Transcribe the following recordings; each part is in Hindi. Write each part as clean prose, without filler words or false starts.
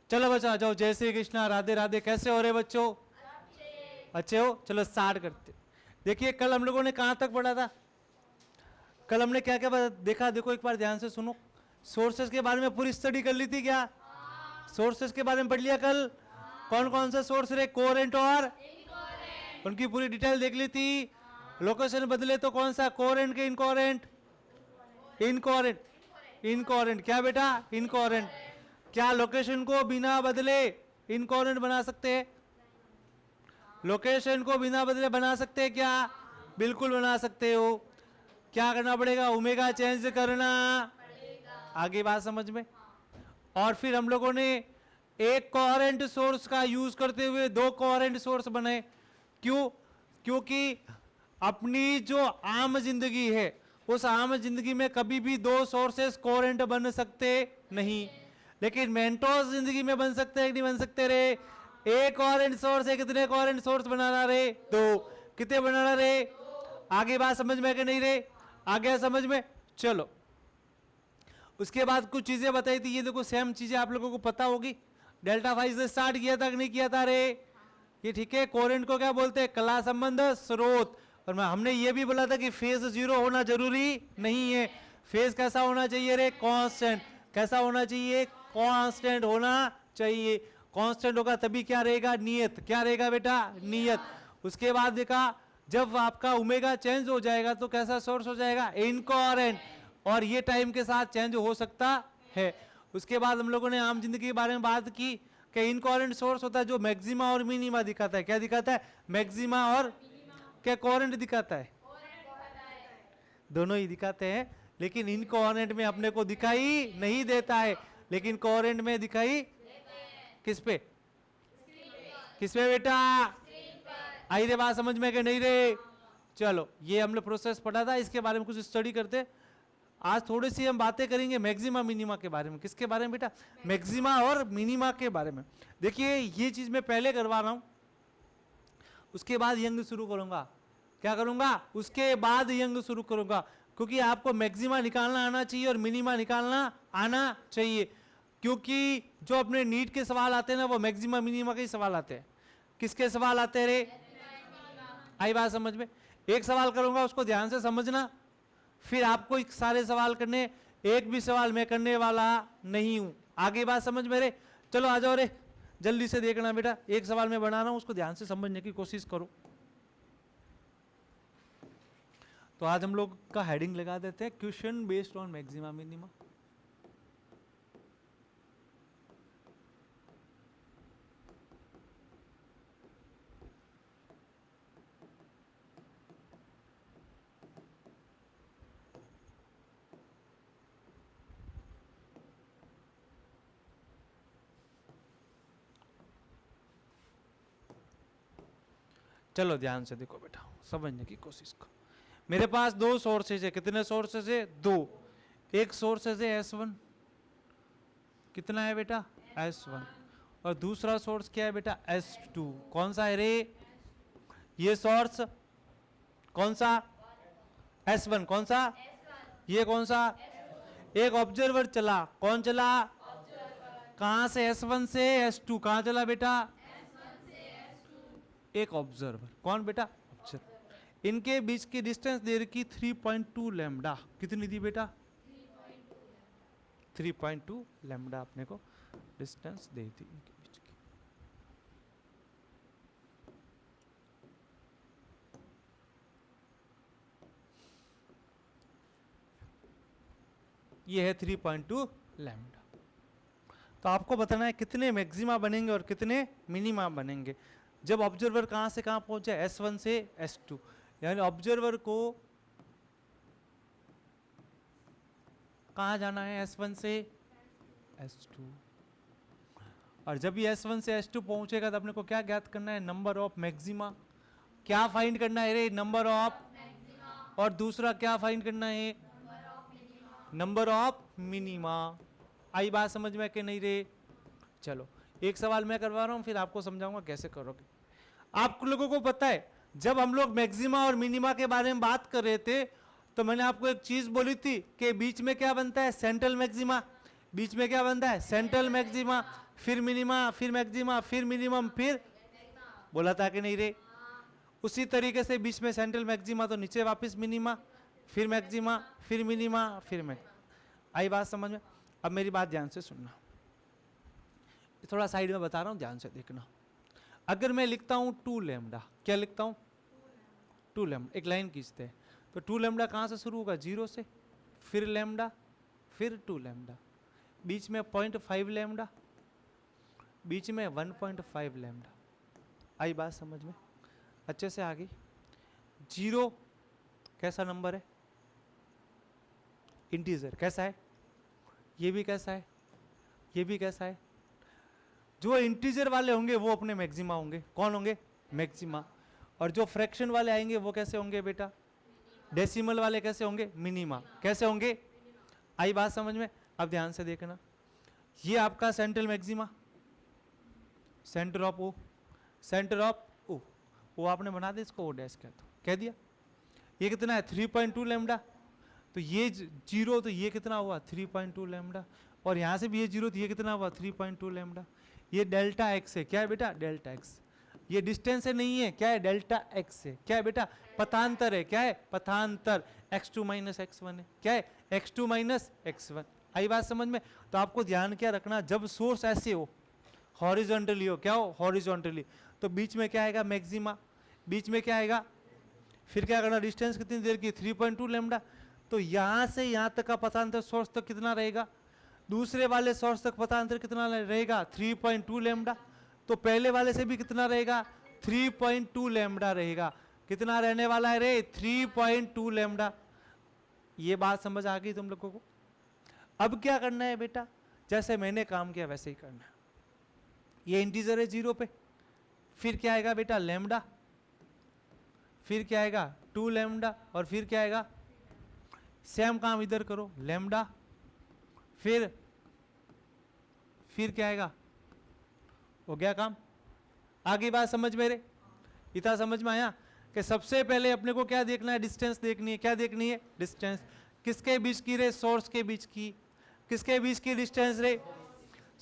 चलो बच्चा आ जाओ, जय श्री कृष्णा, राधे राधे। कैसे हो रहे बच्चों? अच्छे हो? चलो स्टार्ट करते। देखिए कल हम लोगों ने कहां तक पढ़ा था? कल हमने क्या क्या देखा? देखो एक बार ध्यान से सुनो। सोर्सेस के बारे में पूरी स्टडी कर ली थी क्या? सोर्सेस के बारे में पढ़ लिया कल? कौन कौन से सोर्स रहे? कोरेंट और उनकी पूरी डिटेल देख ली थी। लोकेशन बदले तो कौन सा? कोरेंट के इनकोरेंट? इनकोरेंट। इनकोरेंट क्या बेटा? इनकोरेंट। क्या लोकेशन को बिना बदले इनकोरेंट बना सकते हैं? लोकेशन को बिना बदले बना सकते हैं क्या? बिल्कुल बना सकते हो। क्या करना पड़ेगा? ओमेगा चेंज करना। आगे बात समझ में? और फिर हम लोगों ने एक कोहेरेंट सोर्स का यूज करते हुए दो कोहेरेंट सोर्स बनाए। क्यों? क्योंकि अपनी जो आम जिंदगी है उस आम जिंदगी में कभी भी दो सोर्सेस कोहेरेंट बन सकते नहीं, लेकिन मेंटोस जिंदगी में बन सकते हैं कि नहीं बन सकते रे? एक कोहेरेंट सोर्स है, कितने कोहेरेंट सोर्स बनाना रे? दो। कितने बनाना रे? आगे बात समझ में कि नहीं रे? आगे समझ में? चलो उसके बाद कुछ चीजें बताई थी। ये देखो सेम चीजें आप लोगों को पता होगी। डेल्टा फाइव से स्टार्ट किया था कि नहीं किया था रे? ये ठीक है। कोरेंट को क्या बोलते हैं? कला संबंध स्रोत। और हमने ये भी बोला था कि फेज जीरो होना जरूरी नहीं है। फेज कैसा होना चाहिए रे? कांस्टेंट। कैसा होना चाहिए? कांस्टेंट होना चाहिए। कांस्टेंट होगा तभी क्या रहेगा? नियत। क्या रहेगा बेटा? नियत। उसके बाद देखा जब आपका ओमेगा चेंज हो जाएगा तो कैसा सोर्स हो जाएगा? इनकोहेरेंट। और ये टाइम के साथ चेंज हो सकता है। उसके बाद हम लोगों ने आम जिंदगी के बारे में बात की कि इनकोहेरेंट सोर्स होता है जो मैक्सिमा और मिनिमा दिखाता है। क्या दिखाता है? मैक्सिमा और क्या कोहेरेंट दिखाता है? दोनों ही दिखाते हैं, लेकिन इनकोहेरेंट में अपने को दिखाई नहीं देता है, लेकिन कोहेरेंट में दिखाई किस पे? किस पे बेटा? आई रे बात समझ में कि नहीं रे? चलो ये हमने प्रोसेस पढ़ा था, इसके बारे में कुछ स्टडी करते। आज थोड़ी सी हम बातें करेंगे मैक्सिमा मिनिमा के बारे में। किसके बारे में बेटा? मैक्सिमा और मिनिमा के बारे में। देखिए ये चीज मैं पहले करवा रहा हूं, उसके बाद यंग शुरू करूंगा। क्या करूंगा? उसके बाद यंग शुरू करूंगा, क्योंकि आपको मैक्सिमा निकालना आना चाहिए और मिनिमा निकालना आना चाहिए। क्योंकि जो अपने नीट के सवाल आते हैं ना वो मैक्सिमा मिनिमा के ही सवाल आते हैं। किसके सवाल आते हैं रे? आई बात समझ में? एक सवाल करूंगा उसको ध्यान से समझना, फिर आपको सारे सवाल करने। एक भी सवाल मैं करने वाला नहीं हूं। आगे बात समझ में रे? चलो आ जाओ रे, जल्दी से देखना बेटा। एक सवाल मैं बना रहा हूं, उसको ध्यान से समझने की कोशिश करो। तो आज हम लोग का हेडिंग लगा देते हैं question based on maxima minima. चलो ध्यान से देखो बेटा, समझने की कोशिश करो। मेरे पास दो सोर्सेज है। कितने सोर्सेज है? दो। एक सोर्सेज है S1। कितना है बेटा? S1। और दूसरा सोर्स क्या है बेटा? S2। कौन सा है रे? ये सोर्स कौन सा? S1। कौन सा? ये कौन सा? एक ऑब्जर्वर चला। कौन चला? कहां से? S1 से S2। कहां चला बेटा? एक ऑब्जर्वर। कौन बेटा? ऑब्जर्वर। इनके बीच की डिस्टेंस दे रखी 3.2 लैम्डा। कितनी थी बेटा? 3.2 लैम्डा अपने को डिस्टेंस दे दी इनके बीच की। ये है 3.2 लैम्डा। तो आपको बताना है कितने मैक्सिमा बनेंगे और कितने मिनिमा बनेंगे जब ऑब्जर्वर कहां से कहां पहुंचे? S1 से S2। यानी ऑब्जर्वर को कहां जाना है? S1 से S2। और जब ये S1 से S2 पहुंचेगा तो अपने को क्या ज्ञात करना है? Number of maxima. क्या फाइंड करना है रे? Number of. और दूसरा क्या फाइंड करना है? Number of minima. आई बात समझ में कि नहीं रे? चलो एक सवाल मैं करवा रहा हूं, फिर आपको समझाऊंगा कैसे करोगे। आप लोगों को पता है जब हम लोग मैक्सिमा और मिनिमा के बारे में बात कर रहे थे तो मैंने आपको एक चीज बोली थी कि बीच में क्या बनता है? Central maxima. बीच में क्या बनता है, सेंट्रल मैक्सिमा, फिर मिनिमा, फिर मैक्सिमा, फिर मिनिमम, फिर बोला था कि नहीं रे। उसी तरीके से बीच में सेंट्रल मैक्सिमा तो नीचे वापस मिनिमा, फिर मैक्सिमा, फिर मिनिमा, फिर आई बात समझ में। अब मेरी बात ध्यान से सुनना, थोड़ा साइड में बता रहा हूं, ध्यान से देखना। अगर मैं लिखता हूं 2 लैम्डा, क्या लिखता हूं 2 लैम्डा, एक लाइन खींचते हैं तो 2 लैम्डा कहां से शुरू होगा, 0 से, फिर लैम्डा, फिर 2 लैम्डा, बीच में 0.5 लैम्डा, बीच में 1.5 लैम्डा। आई बात समझ में अच्छे से? आगे 0 कैसा नंबर है, इंटीजर, कैसा है, ये भी कैसा है, ये भी कैसा है। जो इंटीजर वाले होंगे वो अपने मैक्सिमा होंगे, कौन होंगे, मैक्सिमा। और जो फ्रैक्शन वाले आएंगे वो कैसे होंगे बेटा, डेसिमल वाले कैसे होंगे, मिनिमा। कैसे होंगे, आई बात समझ में। अब ध्यान से देखना, ये आपका central maxima, centre of O, centre of O, वो आपने बना दिया इसको ओ डैश कह दिया। ये कितना है 3.2 लैम्डा, तो ये 0 तो ये कितना हुआ 3.2 लैम्डा, और यहाँ से भी ये 0 तो ये कितना हुआ 3.2 लैम्डा। ये डेल्टा एक्स है, क्या है बेटा, डेल्टा एक्स। ये डिस्टेंस है, नहीं है, क्या है, डेल्टा एक्स है, क्या है बेटा, पथांतर है, क्या है, पथांतर, x2 माइनस x1 है, क्या है, x2 माइनस x1। आई बात समझ में। तो आपको ध्यान क्या रखना, जब सोर्स ऐसे हो, हॉरिजॉन्टली हो, क्या हो, हॉरिजॉन्टली, तो बीच में क्या आएगा, मैक्सिमा, बीच में क्या आएगा, फिर क्या करना, डिस्टेंस कितनी देर की 3.2 लैम्डा। तो यहाँ से यहाँ तक का पथांतर सोर्स तक कितना रहेगा, दूसरे वाले सोर्स तक पथांतर कितना रहेगा 3.2 लैम्डा। तो पहले वाले से भी कितना रहेगा 3.2 लैम्डा रहेगा। कितना रहने वाला है रे 3.2 लैम्डा। ये बात समझ आ गई तुम लोगों को। अब क्या करना है बेटा, जैसे मैंने काम किया वैसे ही करना है। ये इंटीजर है 0 पे, फिर क्या आएगा बेटा लैम्डा, फिर क्या आएगा 2 लैम्डा, और फिर क्या आएगा, सेम काम इधर करो, लैम्डा, फिर क्या आएगा, हो गया काम। आगे बात समझ मेरे, इतना समझ में आया कि सबसे पहले अपने को क्या देखना है, डिस्टेंस देखनी है। क्या देखनी है, डिस्टेंस। किसके बीच की रे, सोर्स के बीच की। किसके बीच की डिस्टेंस रे,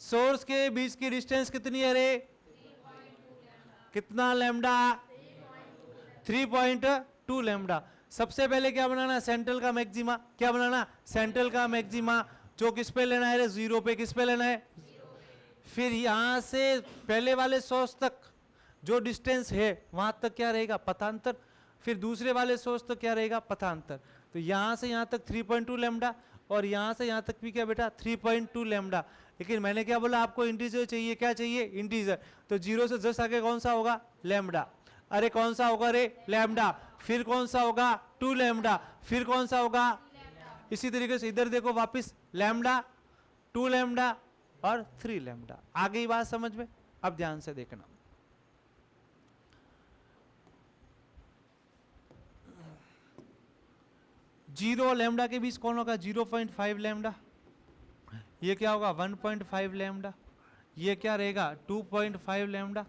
सोर्स के बीच की डिस्टेंस कितनी है रे, कितना लैम्डा, 3.2 लैम्डा। सबसे पहले क्या बनाना, सेंट्रल का मैक्सिमा। क्या बनाना, सेंट्रल का मैक्सिमा, जो किस पे लेना है रे, 0 पे। किस पे लेना है, फिर यहां से पहले वाले सोर्स तक जो डिस्टेंस है वहां तक क्या रहेगा, पथांतर। फिर दूसरे वाले सोर्स तक क्या रहेगा, पथांतर। तो यहां से यहां तक 3.2 लैम्डा, और यहां से यहां तक भी क्या बेटा 3.2 लैम्डा। लेकिन मैंने क्या बोला, आपको इंटीजर चाहिए। क्या चाहिए, इंटीजर। तो 0 से जस्ट आगे कौन सा होगा, लैम्डा। अरे कौन सा होगा रे, लैम्डा। फिर कौन सा होगा 2 लैम्डा, फिर कौन सा होगा, इसी तरीके से इधर देखो वापस, लैम्डा, 2 लैम्डा और 3 लैम्डा। आ गई बात समझ में। अब ध्यान से देखना, जीरो लैम्डा के बीच कौन होगा, 0.5 लैम्डा। ये क्या होगा 1.5 लैम्डा। ये क्या रहेगा 2.5 लैम्डा।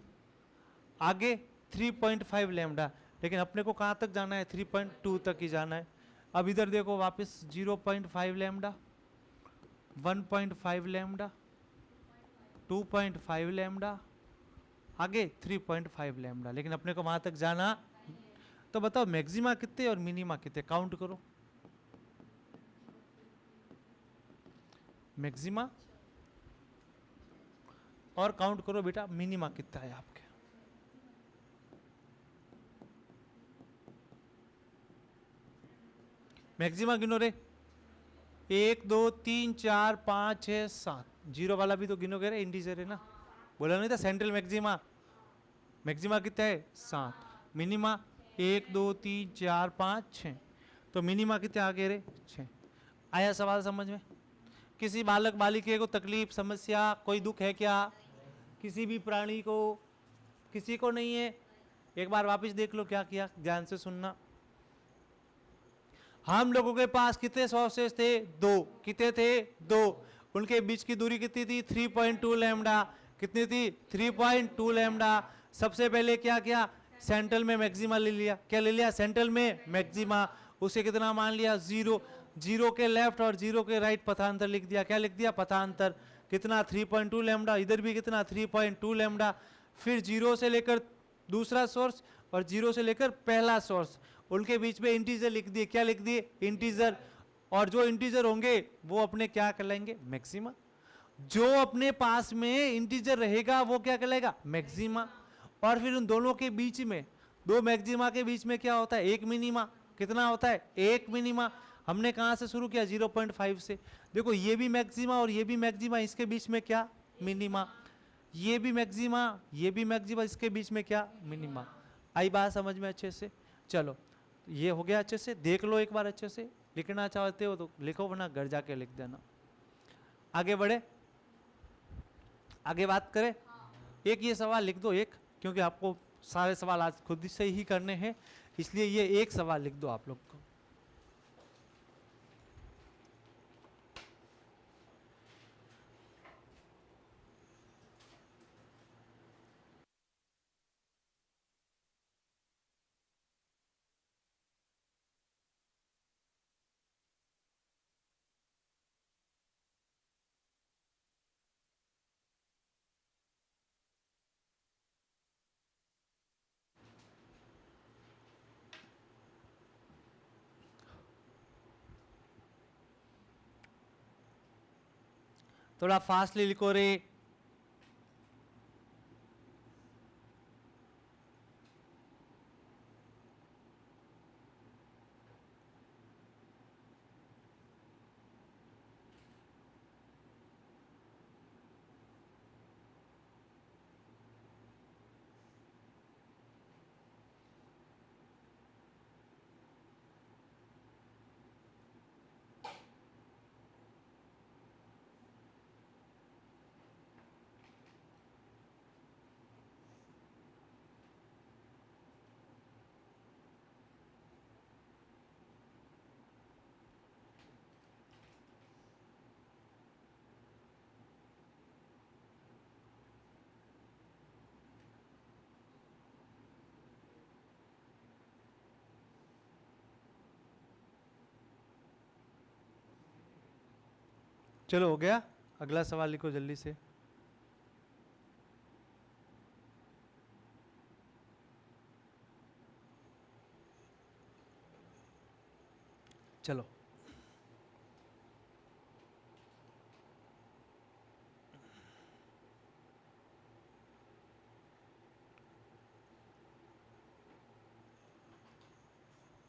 आगे 3.5 लैम्डा। लेकिन अपने को कहां तक जाना है, 3.2 तक ही जाना है। अब इधर देखो वापस 0.5 लैम्डा, 1.5 लैम्डा, 2.5 लैम्डा, आगे 3.5 लैम्डा। लेकिन अपने को वहां तक जाना। तो बताओ मैक्सिमा कितने और मिनिमा कितने, काउंट करो। मैक्सिमा और काउंट करो बेटा मिनिमा कितना है आपके। मैक्सिमा गिनो रे, 1 2 3 4 5 6 7। जीरो वाला भी तो गिनोगे रे, इंटीजर है ना। बोला नहीं था सेंट्रल मैक्सिमा। मैक्सिमा कितना है 7। मिनिमा 1 2 3 4 5 6। तो मिनिमा कितने आगे रे 6। आया सवाल समझ में। किसी बालक बालिके को तकलीफ समस्या कोई दुख है क्या, किसी भी प्राणी को, किसी को नहीं है। एक बार वापस देख लो क्या किया, ध्यान से सुनना। हम लोगों के पास कितने सोर्सेस थे, 2। कितने थे, 2। उनके बीच की दूरी कितनी थी 3.2 लैम्डा। कितनी थी 3.2 लैम्डा। सबसे पहले क्या किया, सेंट्रल में मैक्सिमा ले लिया। क्या ले लिया, सेंट्रल में मैक्सिमा। उसे कितना मान लिया 0। जीरो के लेफ्ट और जीरो के राइट पथांतर लिख दिया। क्या लिख दिया? पथांतर। कितना? 3.2 लैम्डा। इधर भी कितना? 3.2 लैम्डा। फिर जीरो से लेकर दूसरा सोर्स और जीरो से लेकर पहला सोर्स, उनके बीच में इंटीजर लिख दिए। क्या लिख दिए? इंटीजर। और जो इंटीजर होंगे वो अपने क्या कहलाएंगे? मैक्सिमा। जो अपने पास में इंटीजर रहेगा वो क्या कहलाएगा? मैक्सिमा। और फिर उन दोनों के बीच में, दो मैक्सिमा के बीच में क्या होता है? एक मिनिमा। कितना होता है? एक मिनिमा। हमने कहां से शुरू किया? 0.5 से। देखो ये भी मैक्सिमा और ये भी मैक्सिमा, इसके बीच में क्या? मिनिमा। ये भी मैक्सिमा, ये भी मैक्सिमा, इसके बीच में क्या? मिनिमा। आई बात समझ में अच्छे से? चलो ये हो गया अच्छे से, देख लो एक बार अच्छे से। लिखना चाहते हो तो लिखो, वरना घर जाके लिख देना। आगे बढ़े, आगे बात करें। एक ये सवाल लिख दो, एक, क्योंकि आपको सारे सवाल आज खुद से ही करने हैं, इसलिए ये एक सवाल लिख दो आप लोग को। थोड़ा फास्टली लिखो रे। चलो हो गया, अगला सवाल लिखो जल्दी से। चलो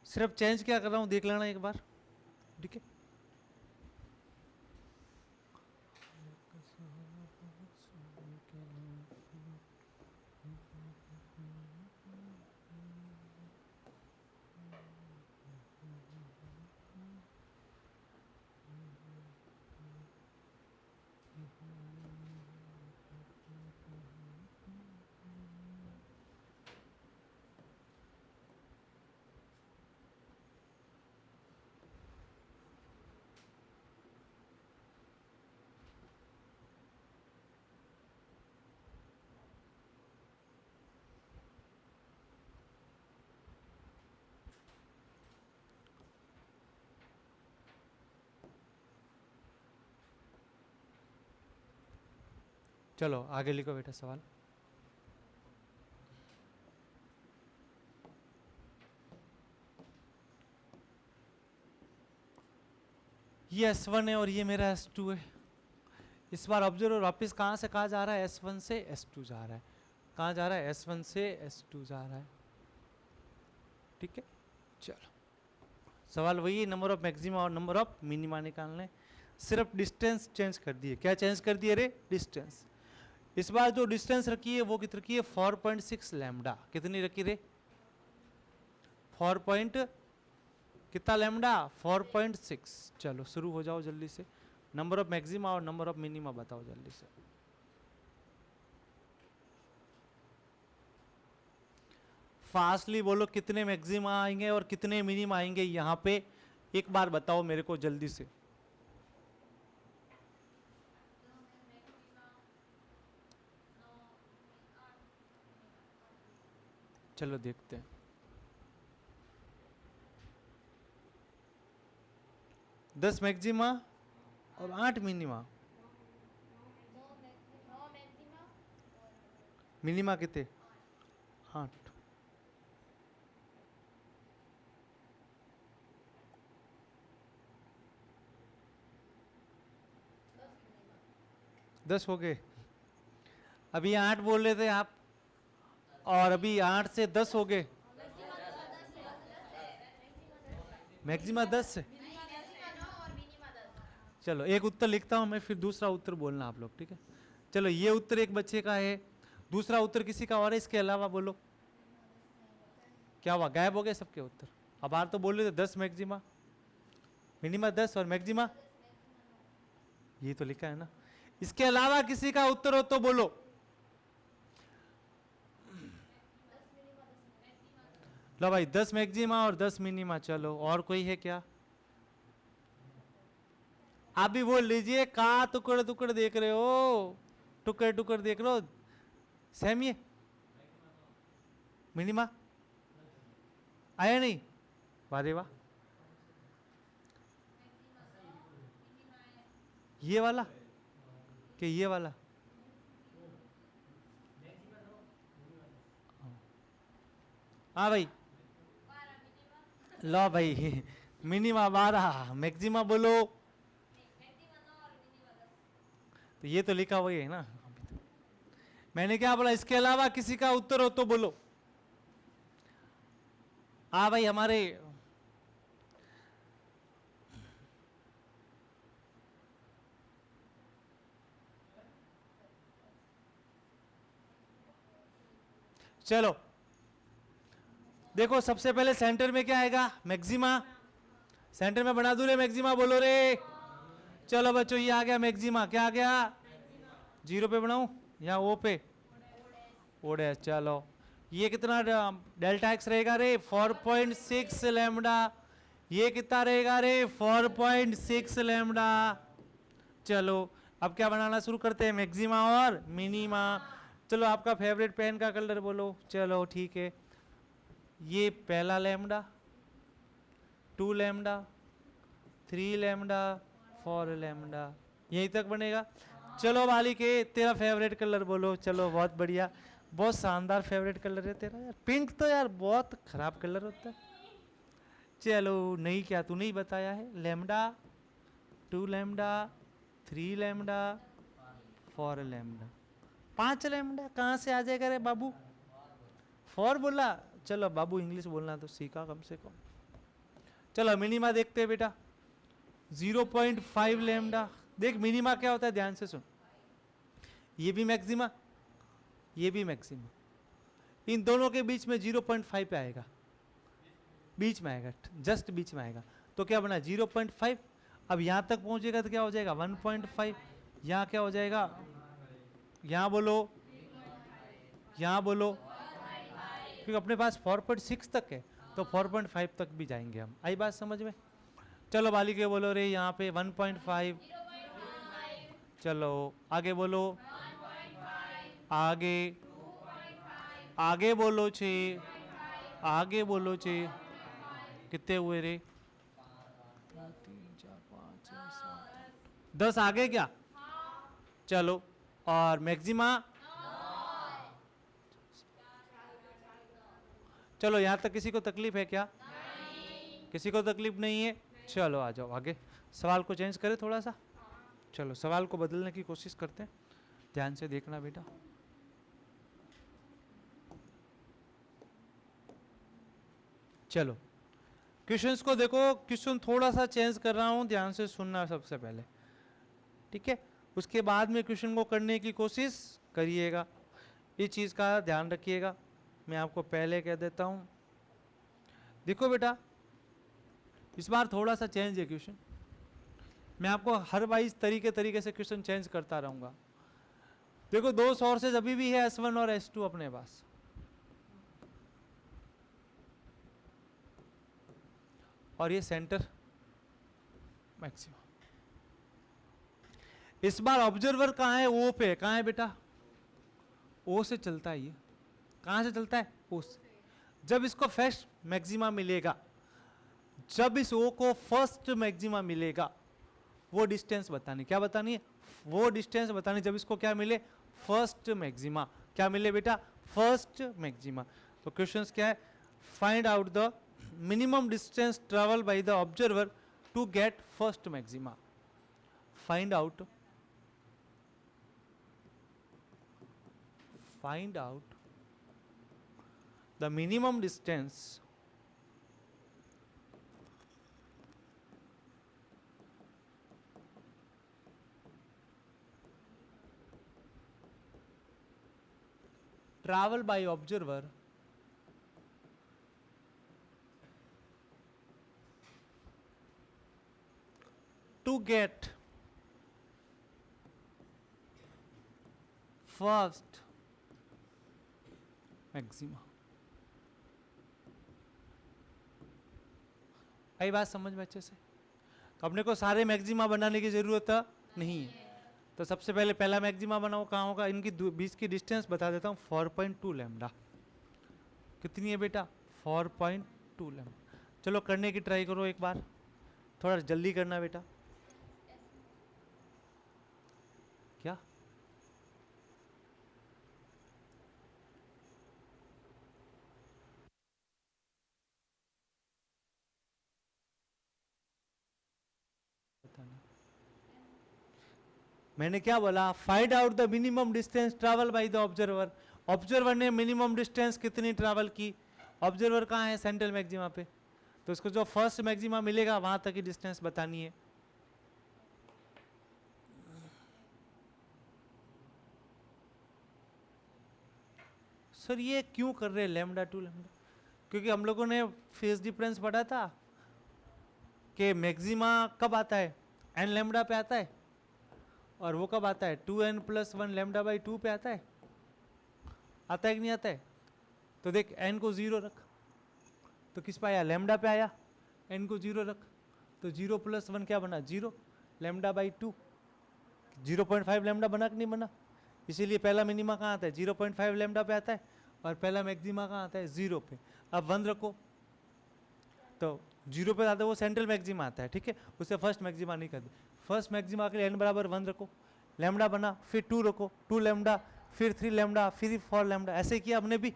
सिर्फ चेंज क्या कर रहा हूं देख लेना एक बार, ठीक है। चलो आगे लिखो बेटा सवाल। ये S1 है और ये मेरा S2 है। इस बार ऑब्जर्व, वापिस कहाँ से कहाँ जा रहा है? S1 से S2 जा रहा है। कहाँ जा रहा है? S1 से S2 जा रहा है, ठीक है। चलो सवाल वही है, नंबर ऑफ मैक्सिमा और नंबर ऑफ मिनिमा निकालने, सिर्फ डिस्टेंस चेंज कर दिए। क्या चेंज कर दिए रे? डिस्टेंस। इस बार जो डिस्टेंस रखी है वो कितनी रखी है? 4.6 लैम्डा। कितनी रखी रे? 4 पॉइंट कितना लैम्डा? 4.6। चलो शुरू हो जाओ जल्दी से। नंबर ऑफ मैक्सिमा और नंबर ऑफ मिनिमा बताओ जल्दी से। फास्टली बोलो, कितने मैक्सिमा आएंगे और कितने मिनिमा आएंगे यहाँ पे, एक बार बताओ मेरे को जल्दी से। चलो देखते हैं। 10 मैक्सिमा और 8 मिनिमा। मिनिमा कितने? 8। दस हो गए। अभी 8 बोल रहे थे आप, और अभी 8 से 10 हो गए। मैक्सिमा 10 है। चलो एक उत्तर लिखता हूं मैं, फिर दूसरा उत्तर बोलना आप लोग, ठीक है? चलो ये उत्तर एक बच्चे का है, दूसरा उत्तर किसी का और है इसके अलावा, बोलो क्या हुआ? गायब हो गए सबके उत्तर। अब बार तो बोल रहे थे 10 मैक्सिमा, मिनिमा 10 और मैक्सिमा, ये तो लिखा है ना। इसके अलावा किसी का उत्तर हो तो बोलो। लो भाई 10 मैक्सिमा और 10 मिनिमा। चलो और कोई है क्या? आप भी बोल लीजिए। का टुकड़ टुकड़ देख रहे हो, टुकड़ टुकड़ देख रहे हो। सेम ये मिनिमा आया नहीं? वारे वाह। ये वाला कि ये वाला? हाँ भाई, लो भाई मिनिमा 12, मैक्सिमा बोलो। तो ये तो लिखा हुआ है ना। मैंने क्या बोला? इसके अलावा किसी का उत्तर हो तो बोलो। हाँ भाई हमारे चलो देखो, सबसे पहले सेंटर में क्या आएगा? मैक्सिमा। सेंटर में बना दूं रे मैक्सिमा, बोलो रे। चलो बच्चों ये आ गया मैक्सिमा। क्या आ गया? 0 पे बनाऊं या ओ पे? O dash. चलो ये कितना डेल्टा एक्स रहेगा रे? 4.6 लैम्डा। ये कितना रहेगा रे? 4.6 लैम्डा। चलो अब क्या बनाना शुरू करते हैं? मैक्सिमा और मिनिमा। चलो आपका फेवरेट पेन का कलर बोलो। चलो ठीक है, ये पहला लैम्डा, 2 लैम्डा, 3 लैम्डा, 4 लैम्डा, यहीं तक बनेगा। चलो बालिक तेरा फेवरेट कलर बोलो। चलो बहुत बढ़िया, बहुत शानदार फेवरेट कलर है तेरा यार। पिंक तो यार बहुत खराब कलर होता है। चलो नहीं, क्या तू नहीं बताया है? Lambda, 2 lambda, 3 lambda, 4 lambda, 5 lambda कहाँ से आ जाएगा रे बाबू? 4 बोला। चलो बाबू इंग्लिश बोलना तो सीखा कम से कम। चलो मिनिमा देखते हैं बेटा। 0.5 लैम्डा। देख मिनिमा क्या होता है, ध्यान से सुन। ये भी मैक्सिमा, ये भी मैक्सिमा, इन दोनों के बीच में 0.5 पे आएगा, बीच में आएगा, जस्ट बीच में आएगा। तो क्या बना? 0.5। अब यहां तक पहुंचेगा तो क्या हो जाएगा? 1.5। यहां क्या हो जाएगा? यहां बोलो, यहां बोलो, क्योंकि अपने पास 4.6 तक है तो 4.5 तक भी जाएंगे हम। आई बात समझ में? चलो बालिके बोलो रे, यहाँ पे 1.5। चलो आगे बोलो, आगे, आगे बोलो 6, आगे बोलो 6। कितने हुए रे? 3 4 5 6 7 10 आगे क्या? चलो और मैक्सिमा। चलो यहां तक किसी को तकलीफ है क्या? किसी को तकलीफ नहीं है? चलो आ जाओ आगे। सवाल को चेंज करें थोड़ा सा। चलो सवाल को बदलने की कोशिश करते हैं। ध्यान से देखना बेटा। चलो क्वेश्चंस को देखो, क्वेश्चन थोड़ा सा चेंज कर रहा हूं, ध्यान से सुनना सबसे पहले, ठीक है? उसके बाद में क्वेश्चन को करने की कोशिश करिएगा। इस चीज का ध्यान रखिएगा। मैं आपको पहले कह देता हूं। देखो बेटा, इस बार थोड़ा सा चेंज है क्वेश्चन। मैं आपको हर वाइज तरीके से क्वेश्चन चेंज करता रहूंगा। देखो 2 सोर्सेज अभी भी है, S1 और S2 अपने पास। और ये सेंटर मैक्सिमम। इस बार ऑब्जर्वर कहाँ है? O पे। कहाँ है बेटा? O से चलता है ये। कहाँ से चलता है? O से। जब इसको फर्स्ट मैक्सिमा मिलेगा, जब इस ओ को फर्स्ट मैक्सिमा मिलेगा वो डिस्टेंस बतानी, क्या बतानी है, वो डिस्टेंस बतानी जब इसको क्या मिले, फर्स्ट मैक्सिमा। क्या मिले बेटा, फर्स्ट मैक्सिमा। तो क्वेश्चंस क्या है, find out the minimum distance travel by the observer to get first maxima. फाइंड आउट the minimum distance travel by observer to get first maxima. आई बात समझ में अच्छे से? तो अपने को सारे मैक्सिमा बनाने की जरूरत नहीं है। तो सबसे पहले पहला मैक्सिमा बनाओ, कहाँ होगा, इनकी बीच की डिस्टेंस बता देता हूँ, 4.2 लैम्डा। कितनी है बेटा, 4.2 लैम्डा। चलो करने की ट्राई करो एक बार, थोड़ा जल्दी करना बेटा। क्या मैंने क्या बोला, find out the minimum distance travel by the observer. Observer ने मिनिमम डिस्टेंस कितनी ट्रैवल की, ऑब्जर्वर कहाँ है, सेंट्रल मैक्सिमा पे, तो इसको जो फर्स्ट मैक्सिमा मिलेगा वहां तक की डिस्टेंस बतानी है। सर ये क्यों कर रहे हैं लैम्डा टू लैम्डा, क्योंकि हम लोगों ने फेज डिफरेंस पढ़ा था कि मैक्सिमा कब आता है, एन लैम्डा पे आता है, और वो कब आता है, 2n + 1 लैम्डा बाई 2 पे आता है कि नहीं आता है। तो देख n को 0 रख, तो किस पे आया, लैम्डा पे आया, n को 0 रख, तो 0 + 1 क्या बना, 0 लैम्डा बाई 2, 0.5 लैम्डा बना कि नहीं बना। इसीलिए पहला मिनिमा कहाँ आता है, 0.5 लैम्डा पे आता है, और पहला मैक्सिमा कहाँ आता है, 0 पे। अब 1 रखो, तो 0 पे आता है वो सेंट्रल मैक्सिमा आता है, ठीक है, उसे फर्स्ट मैक्सिमा नहीं करते। फर्स्ट मैक्सिमा के लिए n बराबर 1 रखो, लैम्डा बना, फिर 2 रखो, 2 लैम्डा, फिर 3 लैम्डा, फिर 4 लैम्डा, ऐसे किया हमने भी।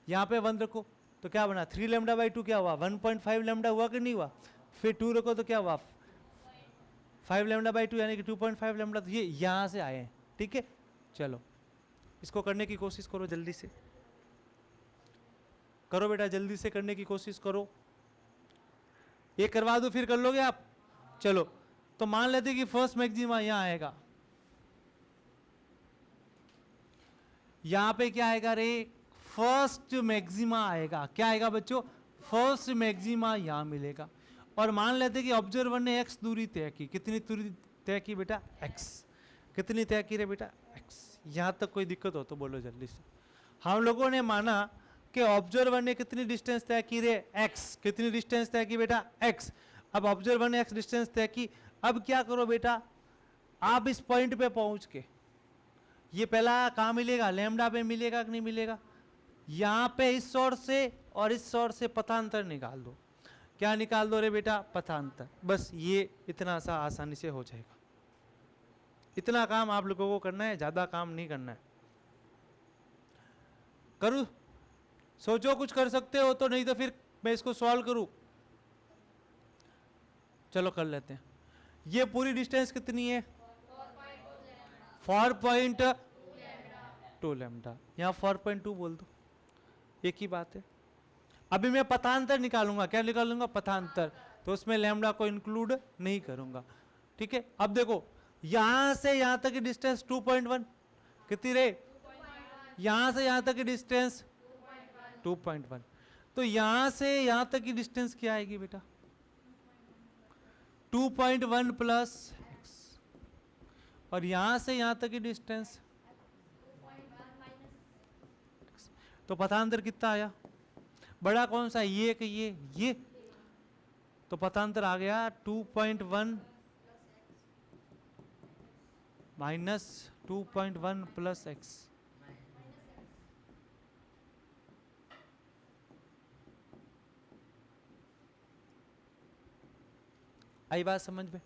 यहाँ पे 1 रखो तो क्या बना, 3 लैम्डा बाई 2 क्या हुआ, 1.5 लैम्डा हुआ कि नहीं हुआ। फिर 2 रखो तो क्या हुआ, 5 लैम्डा बाई 2 यानी कि 2.5 लैम्डा। तो ये यहाँ से आए हैं, ठीक है। चलो इसको करने की कोशिश करो, जल्दी से करो बेटा, जल्दी से करने की कोशिश करो। ये करवा दो फिर कर लोगे आप। चलो तो मान लेते कि फर्स्ट मैक्सिमा यहां आएगा, यहां पे क्या आएगा रे, फर्स्ट मैक्सिमा आएगा। क्या आएगा बच्चों, फर्स्ट मैक्सिमा यहां मिलेगा। और मान लेते कि ऑब्जर्वर ने x दूरी तय की, कितनी दूरी तय की बेटा, x। कितनी तय की रे बेटा, x। यहां तक कोई दिक्कत हो तो बोलो जल्दी से। हम लोगों ने माना कि ऑब्जर्वर ने कितनी डिस्टेंस तय की रे, x। कितनी डिस्टेंस तय की बेटा, x। अब ऑब्जर्वर ने x डिस्टेंस तय की, अब क्या करो बेटा, आप इस पॉइंट पे पहुंच के, ये पहला कहां मिलेगा, लैम्डा पे मिलेगा कि नहीं मिलेगा, यहां पे इस सोर्स से और इस सोर्स से पथांतर निकाल दो। क्या निकाल दो रे बेटा, पथांतर। बस ये इतना सा आसानी से हो जाएगा। इतना काम आप लोगों को करना है, ज्यादा काम नहीं करना है। करूं, सोचो कुछ कर सकते हो तो, नहीं तो फिर मैं इसको सॉल्व करूं। चलो कर लेते हैं। ये पूरी डिस्टेंस कितनी है, 4.2 लैम्डा, यहाँ 4.2 बोल दो, एक ही बात है। अभी मैं पथांतर निकालूंगा, क्या निकालूंगा, पथांतर, तो उसमें लैम्डा को इंक्लूड नहीं करूंगा, ठीक है। अब देखो यहां से यहां तक की डिस्टेंस 2.1, कितनी रे, यहां से यहां तक की डिस्टेंस 2.1, तो यहां से यहां तक की डिस्टेंस क्या आएगी बेटा, 2.1 प्लस x, और यहां से यहां तक की डिस्टेंस, तो पथांतर कितना आया, बड़ा कौन सा, ये कि ये, तो पथांतर आ गया 2.1 माइनस 2.1 प्लस x। आई बात समझ में?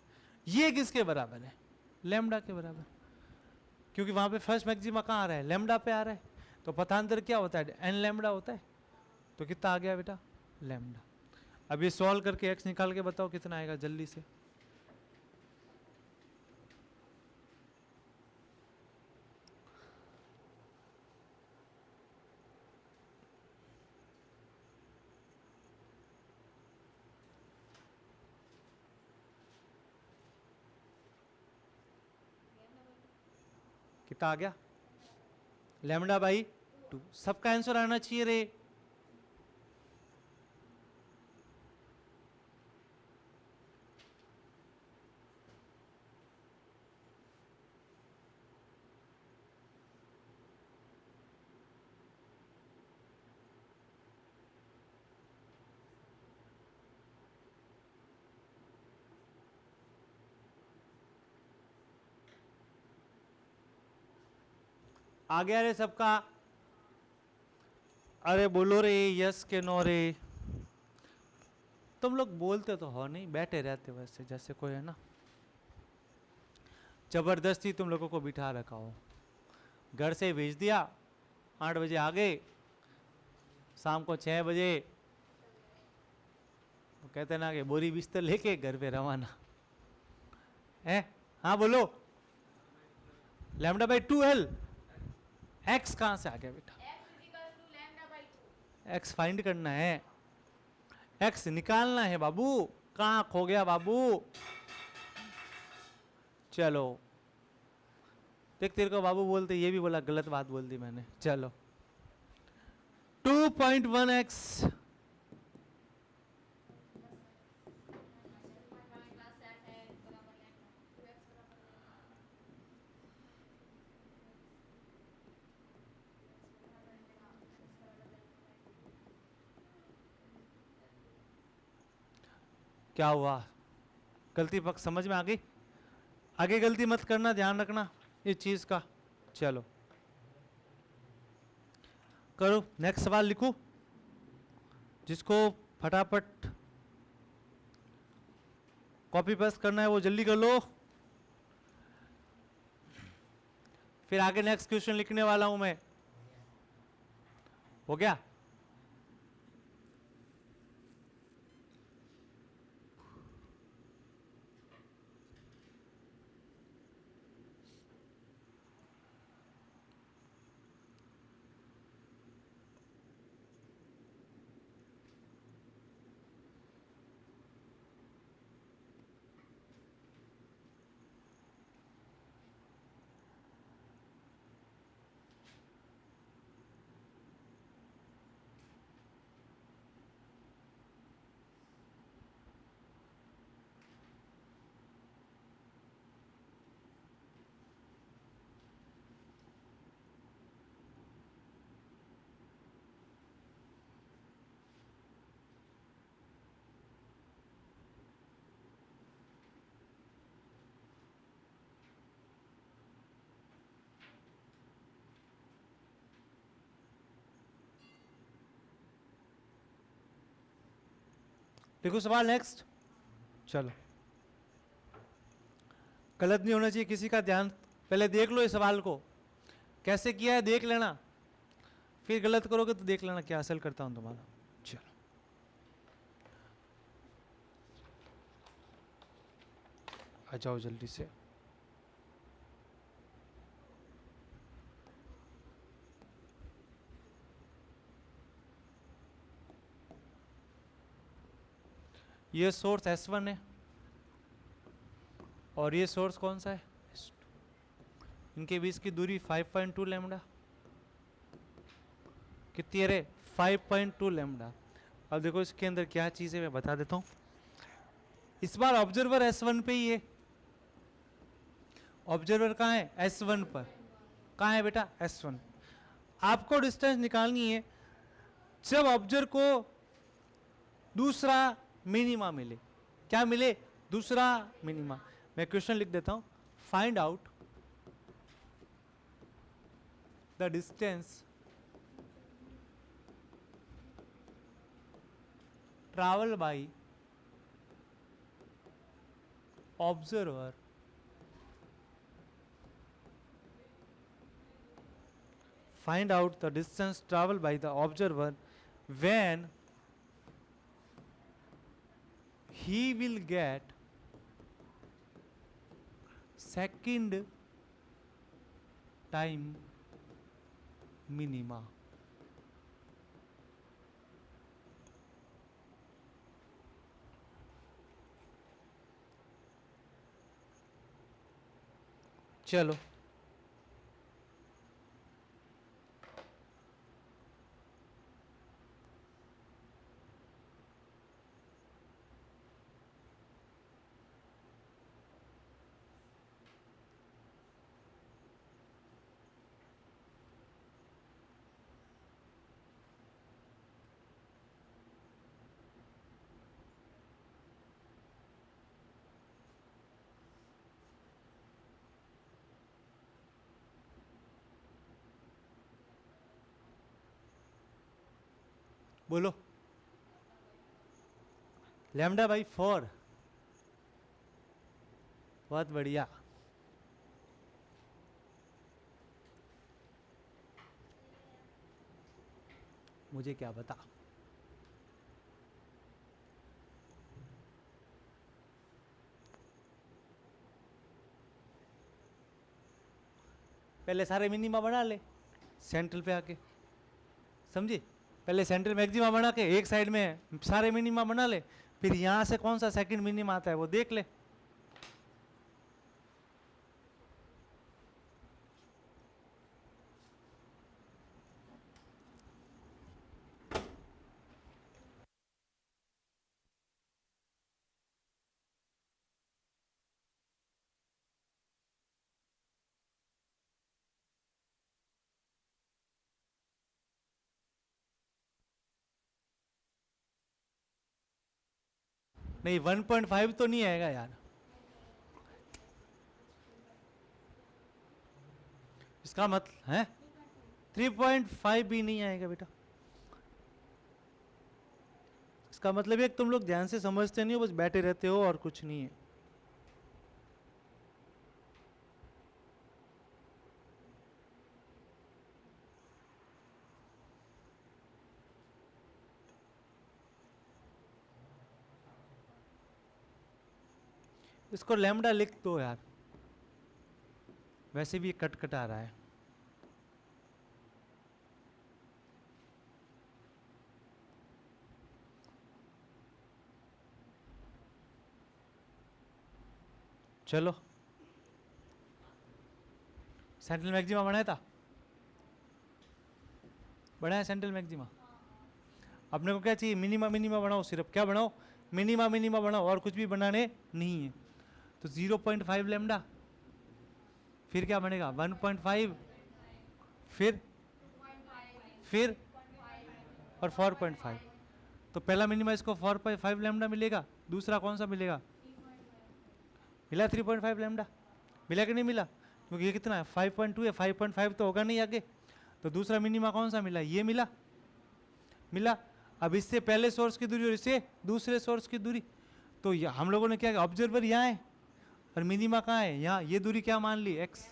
ये किसके बराबर है? लैम्डा के बराबर, क्योंकि वहां पे फर्स्ट मैक्सिमा कहाँ आ रहा है? लैम्डा पे आ रहा है। तो पथांतर क्या होता है? एन लैम्डा होता है। तो कितना आ गया बेटा? लैम्डा। अब ये सॉल्व करके एक्स निकाल के बताओ कितना आएगा जल्दी से। कितना आ गया? Lambda by 2। सबका आंसर आना चाहिए रे। आ गया रे सबका? अरे बोलो रे, यस के नो रे। तुम लोग बोलते तो हो नहीं, बैठे रहते वैसे जैसे कोई है ना, जबरदस्ती तुम लोगों को बिठा रखा हो। घर से भेज दिया, 8 बजे आ गए, शाम को 6 बजे वो कहते ना कि बोरी बिस्तर लेके घर पे रवाना है। हाँ बोलो। Lambda by 2l। एक्स कहां से आ गया बेटा? एक्स फाइंड करना है, एक्स निकालना है बाबू। कहां खो गया बाबू? चलो देख, तेरे को बाबू बोलते, ये भी बोला गलत बात बोल दी मैंने। चलो 2.1x क्या हुआ? गलती पक्ष समझ में आ गई? आगे गलती मत करना, ध्यान रखना इस चीज का। चलो करो, नेक्स्ट सवाल लिखो। जिसको फटाफट कॉपी पेस्ट करना है वो जल्दी कर लो, फिर आगे नेक्स्ट क्वेश्चन लिखने वाला हूं मैं। हो गया? देखो सवाल नेक्स्ट। चलो गलत नहीं होना चाहिए किसी का, ध्यान पहले देख लो इस सवाल को कैसे किया है, देख लेना, फिर गलत करोगे तो देख लेना क्या हासिल करता हूं तुम्हारा। चलो आ जाओ जल्दी से। ये सोर्स S1 है और ये सोर्स कौन सा है? S2। इनके बीच की दूरी 5.2 लैम्डा। कितनी है रे? 5.2 लैम्डा। अब देखो इसके अंदर क्या चीज है मैं बता देता हूं। इस बार ऑब्जर्वर S1 पे ही है। ऑब्जर्वर कहाँ है? S1 पर। कहाँ है बेटा? S1। आपको डिस्टेंस निकालनी है जब ऑब्जर्वर को दूसरा मिनिमा मिले। क्या मिले? दूसरा मिनिमा। मैं क्वेश्चन लिख देता हूं। Find out the distance travel by observer find out the distance traveled by the observer when he will get second time minima. चलो बोलो लैम्डा बाई 4. बहुत बढ़िया. मुझे क्या बता. पहले सारे मिनिमा बना ले सेंट्रल पे आके, समझे. पहले सेंट्रल मैक्सिमा बना के एक साइड में सारे मिनिमा बना ले, फिर यहां से कौन सा सेकंड मिनिमा आता है वो देख ले. नहीं 1.5 तो नहीं आएगा यार. इसका मतलब है 3.5 भी नहीं आएगा बेटा. इसका मतलब है तुम लोग ध्यान से समझते नहीं हो, बस बैठे रहते हो और कुछ नहीं है. इसको लैम्डा लिख दो यार, वैसे भी कट कट आ रहा है. चलो सेंट्रल मैक्सिमा बनाया था, बनाया सेंट्रल मैक्सिमा. अपने को क्या चाहिए, मिनिमा मिनिमा बनाओ, सिर्फ क्या बनाओ, मिनिमा मिनिमा बनाओ, और कुछ भी बनाने नहीं है. तो 0.5 लैम्डा, फिर क्या बनेगा 1.5, फिर और 4.5. तो पहला मिनिमा इसको 4.5 लैम्डा मिलेगा, दूसरा कौन सा मिलेगा, मिला 3.5 लैम्डा, मिला कि नहीं मिला, क्योंकि ये कितना है 5.2 है, 5.5 तो होगा नहीं आगे. तो दूसरा मिनिमा कौन सा मिला, ये मिला. अब इससे पहले सोर्स की दूरी और इससे दूसरे सोर्स की दूरी, तो हम लोगों ने क्या किया, ऑब्जर्वर यहाँ है और मिनिमा कहाँ है, यहाँ. ये दूरी क्या मान ली, x.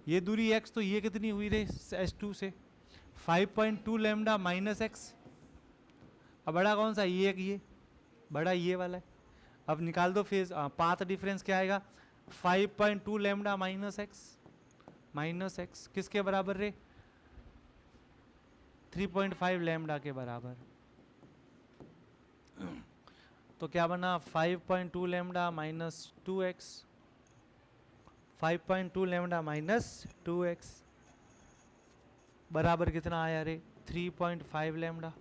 ये दूरी x, तो ये कितनी हुई रे S2 से 5.2 लैम्डा माइनस x. अब बड़ा कौन सा, ये बड़ा ये वाला है. अब निकाल दो फेज, पाथ डिफरेंस क्या आएगा, 5.2 लैम्डा माइनस x किसके बराबर रे, 3.5 लैम्डा के बराबर. तो क्या बना 5.2 lambda minus 2x, 5.2 lambda minus 2x बराबर कितना आया रे 3.5 लैम्डा.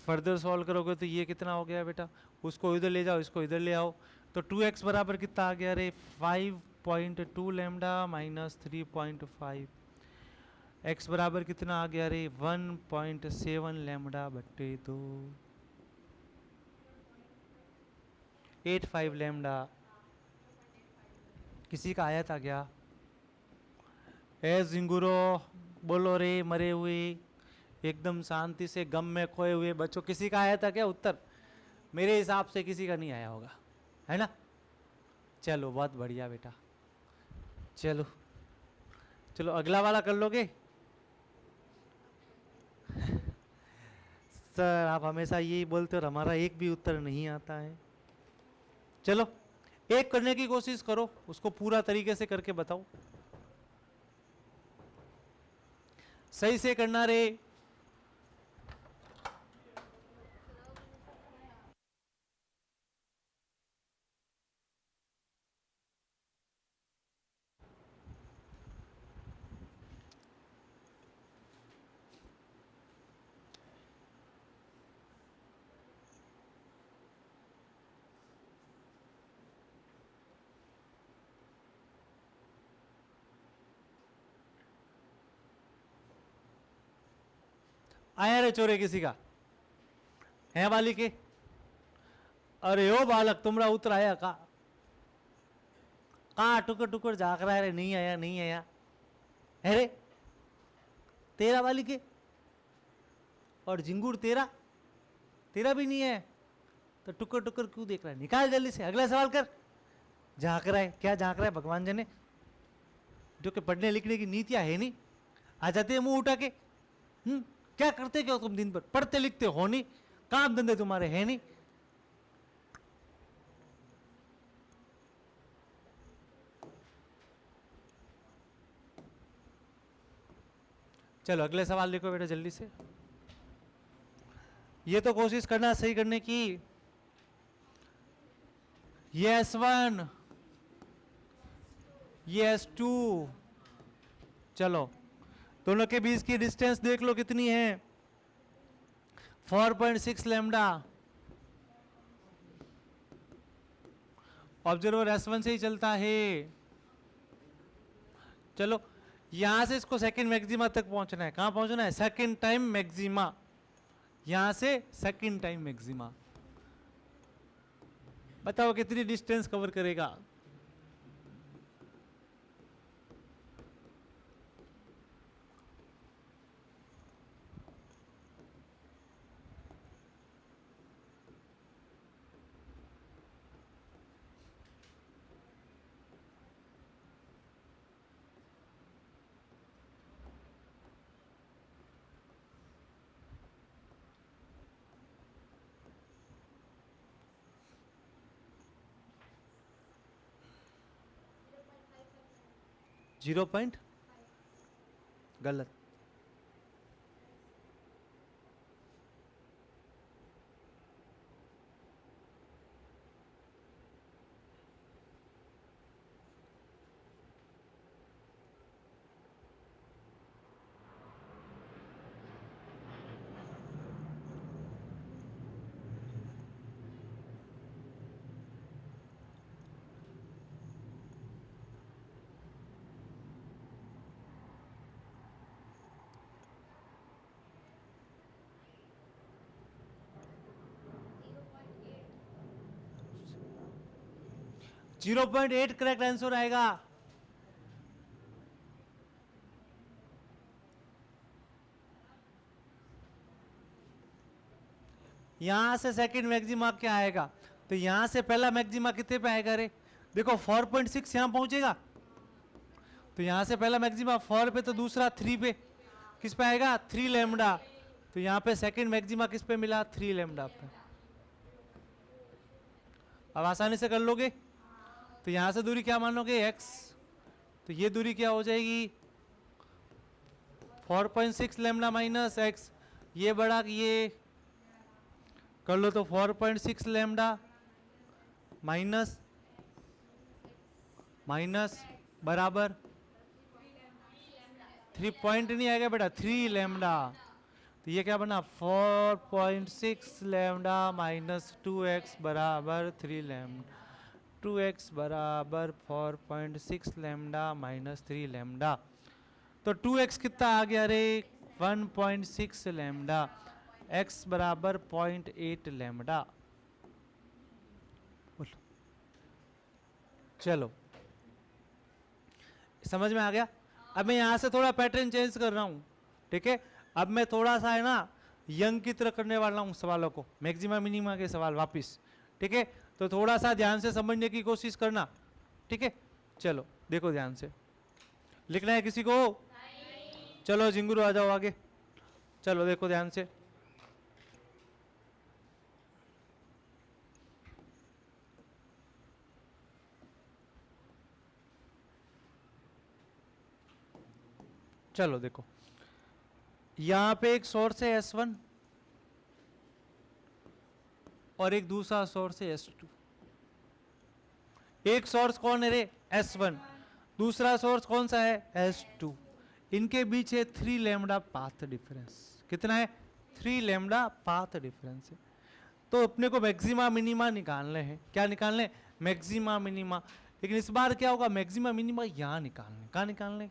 फर्दर सॉल्व करोगे तो ये कितना हो गया बेटा, उसको इधर ले जाओ, इसको इधर ले आओ, तो 2x बराबर कितना आ गया रे 5.2 लैम्डा माइनस 3.5. x बराबर कितना आ गया रे 1.7 लैम्डा बट्टे 2, 85 लैम्डा. किसी का आया था क्या, ए जिंगुरो बोलो रे, मरे हुए एकदम शांति से गम में खोए हुए बच्चों, किसी का आया था क्या उत्तर, मेरे हिसाब से किसी का नहीं आया होगा, है ना. चलो बहुत बढ़िया बेटा। चलो चलो अगला वाला कर लोगे। सर आप हमेशा यही बोलते हो, हमारा एक भी उत्तर नहीं आता है। चलो एक करने की कोशिश करो, उसको पूरा तरीके से करके बताओ, सही से करना रे। आया रे चोरे किसी का है वाली के? अरे ओ बालक तुमरा उतर आया का? कहा टुकर टुकर झाक रहा है रे? नहीं आया नहीं आया है रे? तेरा वाली के? और झिंगुर तेरा? तेरा भी नहीं है तो टुकर टुकर क्यों देख रहा है? निकाल जल्दी से, अगला सवाल कर। झांक रहा है, क्या झांक रहा है भगवान जाने, जो कि पढ़ने लिखने की नीतियां है नहीं। आ जाते हैं मुंह उठा के। क्या करते क्यों तुम दिन भर? पढ़ते लिखते हो नहीं, काम धंधे तुम्हारे है नहीं। चलो अगले सवाल लिखो बेटा जल्दी से। ये तो कोशिश करना सही करने की। ये S1, ये S2। चलो दोनों के बीच की डिस्टेंस देख लो कितनी है, 4.6 लैम्डा। ऑब्जर्वर S1 से ही चलता है। चलो यहां से इसको सेकंड मैक्सिमा तक पहुंचना है। कहां पहुंचना है? Second time maxima. यहां से सेकंड टाइम मैक्सिमा। बताओ कितनी डिस्टेंस कवर करेगा? जीरो पॉइंट गलत। जीरो 0.8 करेक्ट आंसर आएगा। यहां से सेकंड मैक्सिमा क्या आएगा? तो यहां से पहला मैक्सिमा कितने पे आएगा रे? देखो 4.6 यहां पहुंचेगा, तो यहां से पहला मैक्सिमा 4 पे, तो दूसरा 3 पे। किस पे आएगा? 3 लैम्डा। तो यहां पे सेकंड मैक्सिमा किस पे मिला? 3 लैम्डा पे। अब आसानी से कर लोगे। तो यहां से दूरी क्या मानोगे? x। तो ये दूरी क्या हो जाएगी? 4.6 लैम्डा माइनस x। ये बड़ा ये कर लो तो 4.6 लैम्डा माइनस माइनस बराबर 3 पॉइंट नहीं आएगा बेटा, 3 लैम्डा। तो ये क्या बना? 4.6 लैम्डा माइनस 2x बराबर 3 लैम्डा। 2x बराबर 4.6 लैम्डा माइनस 3 लैम्डा। तो 2x कितना आ गया रे? 1.6 लैम्डा। x बराबर 0.8 लैम्डा। चलो समझ में आ गया? अब मैं यहां से थोड़ा पैटर्न चेंज कर रहा हूं, ठीक है? अब मैं थोड़ा सा है ना यंग की तरह करने वाला हूं सवालों को, मैक्सिमा मिनिमा के सवाल वापिस, ठीक है? तो थोड़ा सा ध्यान से समझने की कोशिश करना, ठीक है, चलो देखो ध्यान से, लिखना है किसी को? चलो झिंगुर आ जाओ आगे, चलो देखो ध्यान से। चलो देखो, यहां पे एक सोर्स है S1 और एक दूसरा सोर्स है S2। एक सोर्स कौन है रे? S1, दूसरा सोर्स कौन सा है? S2। इनके बीच है 3 लैम्डा पाथ डिफरेंस। कितना है? 3 लैम्डा पाथ डिफरेंस है। तो अपने को मैक्सिमा मिनिमा निकालने हैं। क्या निकालने? Maxima minima. लेकिन इस बार क्या होगा? मैक्सिमा मिनिमा यहाँ निकालने। कहाँ निकालने?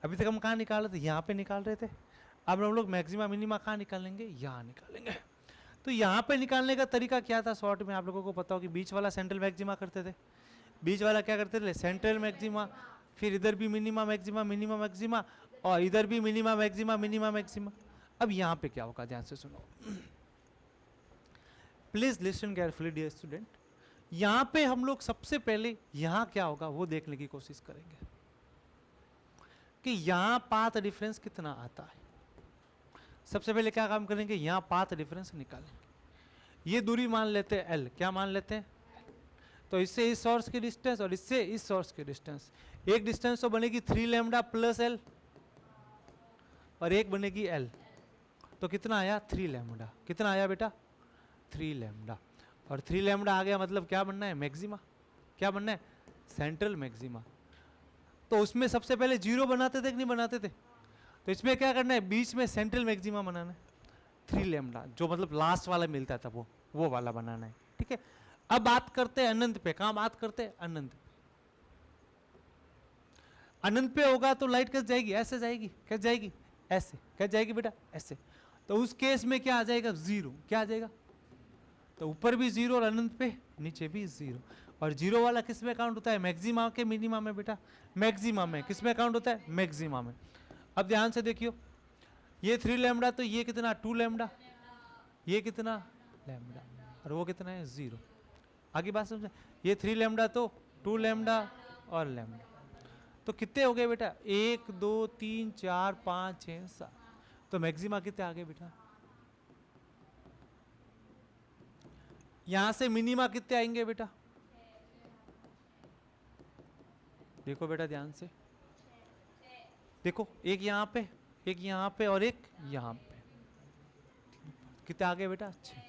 अभी तक हम कहाँ निकाल रहे थे? यहाँ पे निकाल रहे थे। अब हम लोग मैक्सिमा मिनिमा कहाँ निकालेंगे? यहाँ निकालेंगे। तो यहाँ पे निकालने का तरीका क्या था? शॉर्ट में आप लोगों को पता हो कि बीच वाला सेंट्रल मैक्सिमा करते थे। बीच वाला क्या करते थे? Central maxima. फिर इधर भी मिनिमा मैक्सिमा, मिनिमा मैक्सिमा, और इधर भी मिनिमा मैक्सिमा, मिनिमा मैक्सिमा। अब यहाँ पे क्या होगा? ध्यान से सुनो, please listen carefully dear student. यहां पे हम लोग सबसे पहले यहां क्या होगा वो देखने की कोशिश करेंगे कि यहां पाथ डिफरेंस कितना आता है। सबसे पहले क्या काम करेंगे? यहां पाथ डिफरेंस निकालेंगे। ये दूरी मान लेते हैं L। क्या मान लेते हैं? तो इससे इस सोर्स की डिस्टेंस और इससे इस सोर्स की डिस्टेंस, एक डिस्टेंस तो बनेगी 3 लैम्डा प्लस L और एक बनेगी L। तो कितना आया? 3 लैम्डा। कितना आया बेटा? 3 लैम्डा। और 3 लैम्डा आ गया मतलब क्या बनना है? मैक्सिमा। क्या बनना है? Central maxima. तो उसमें सबसे पहले 0 बनाते थे कि नहीं बनाते थे? तो इसमें क्या करना है? बीच में सेंट्रल मैक्सिमा बनाना है, 3 लैम्डा, जो मतलब लास्ट वाला मिलता था वो वाला बनाना है। ठीक है, अब बात करते हैं अनंत पे। कहां बात करते हैं? अनंत। अनंत पे होगा तो लाइट कैसे जाएगी? ऐसे जाएगी। कैसे जाएगी? ऐसे। कैसे जाएगी बेटा? ऐसे। तो उस केस में क्या आ जाएगा? 0। क्या आ जाएगा? तो ऊपर भी 0 और अनंत पे नीचे भी 0। और 0 वाला किस में काउंट होता है? मैक्सिमा के मिनिमा में बेटा? मैक्सिमा में। किस में काउंट होता है? मैक्सिमा में। अब ध्यान से देखियो, ये 3 लैम्डा, तो ये कितना? 2 लैम्डा। ये कितना? लैम्डा। और वो कितना है? 0। आगे बात समझे? ये 3 लैम्डा तो 2 लैम्डा और लैम्डा। तो कितने हो गए बेटा? 1 2 3 4 5 6 7। तो मैक्सिमा कितने आ गए बेटा? यहां से मिनिमा कितने आएंगे बेटा? देखो बेटा ध्यान से देखो, एक यहां पे, एक यहां पे और एक यहां पे। कितने आ गए बेटा? 6।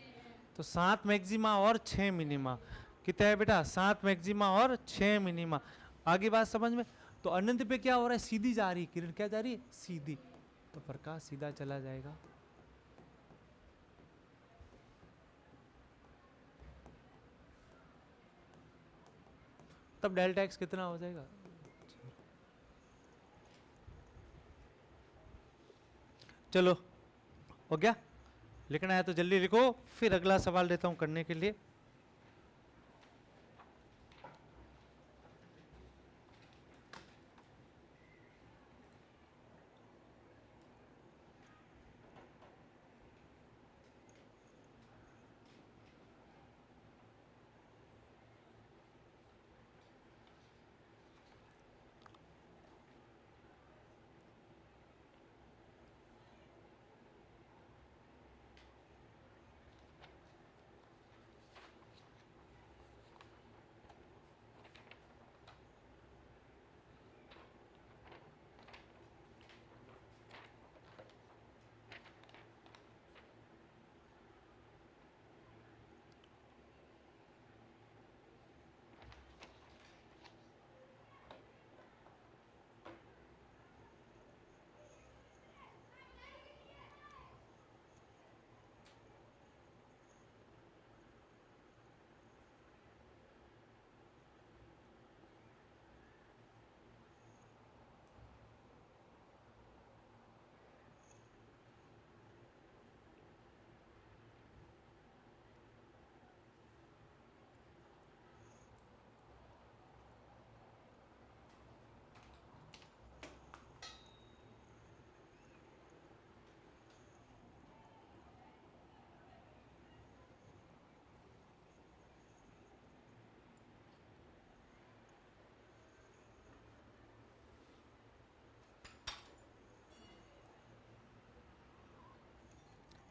तो 7 मैक्सिमा और 6 मिनिमा। कितने है बेटा? 7 मैक्सिमा और 6 मिनिमा। आगे बात समझ में? तो अनंत पे क्या हो रहा है? सीधी जा रही किरण। क्या जा रही है? सीधी। तो प्रकाश सीधा चला जाएगा। तब डेल्टा एक्स कितना हो जाएगा? चलो हो गया? लिखना है तो जल्दी लिखो, फिर अगला सवाल देता हूं करने के लिए।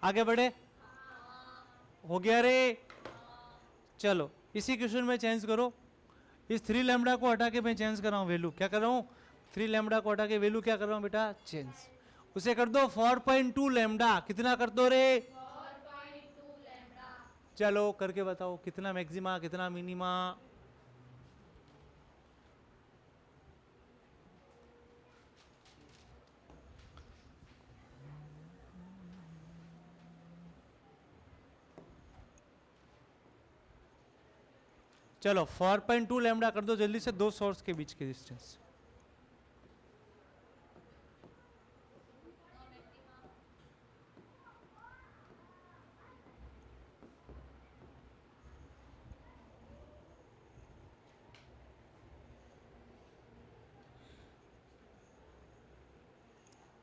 आगे बढ़े, हो गया रे। चलो इसी क्वेश्चन में चेंज करो, इस 3 लैम्डा को हटा के मैं चेंज कर रहा हूँ वैल्यू, क्या कर रहा हूँ 3 लैम्डा को हटा के वैल्यू क्या कर रहा हूँ बेटा, चेंज। उसे कर दो 4.2 लैम्डा, कितना कर दो रे, 4.2 लैम्डा। चलो करके बताओ कितना मैक्सिमा कितना मिनिमा। चलो 4.2 लैम्डा कर दो जल्दी से, दो सोर्स के बीच की डिस्टेंस।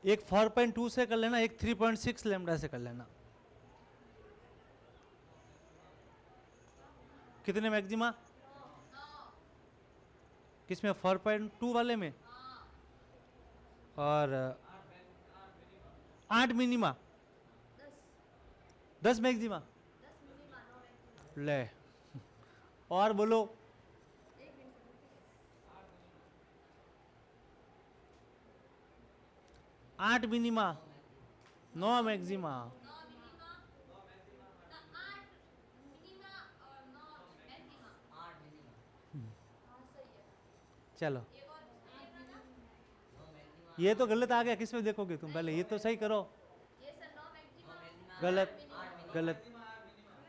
एक 4.2 से कर लेना, एक 3.6 लैम्डा से कर लेना। कितने मैक्सिमा, किसमें 4.2 वाले में, और 8 मिनिमा, 10 मैक्सिमा, ले और बोलो 8 मिनिमा 9 मैक्सिमा। चलो ये तो गलत आ गया, किसमें देखोगे तुम, पहले ये तो सही करो। गलत गलत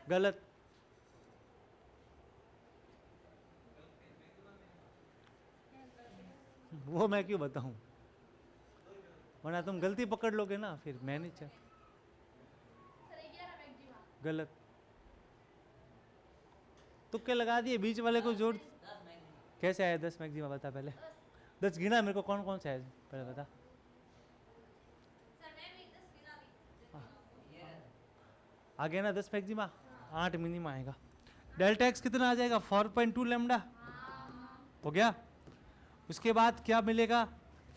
गलत, वो मैं क्यों बताऊं, वरना तुम गलती पकड़ लोगे ना, फिर मैं नहीं चाह। गलत, तुक्के लगा दिए, बीच वाले को जोड़। कैसे आया 10 मैक्सिमा, बता पहले, 10 गिना मेरे को, कौन कौन सा है पहले बता। आ गया ना 10 मैक्सिमा, 8 मिनिमा आएगा। डेल्टा एक्स कितना आ जाएगा 4.2 लैम्डा, हो गया। उसके बाद क्या मिलेगा,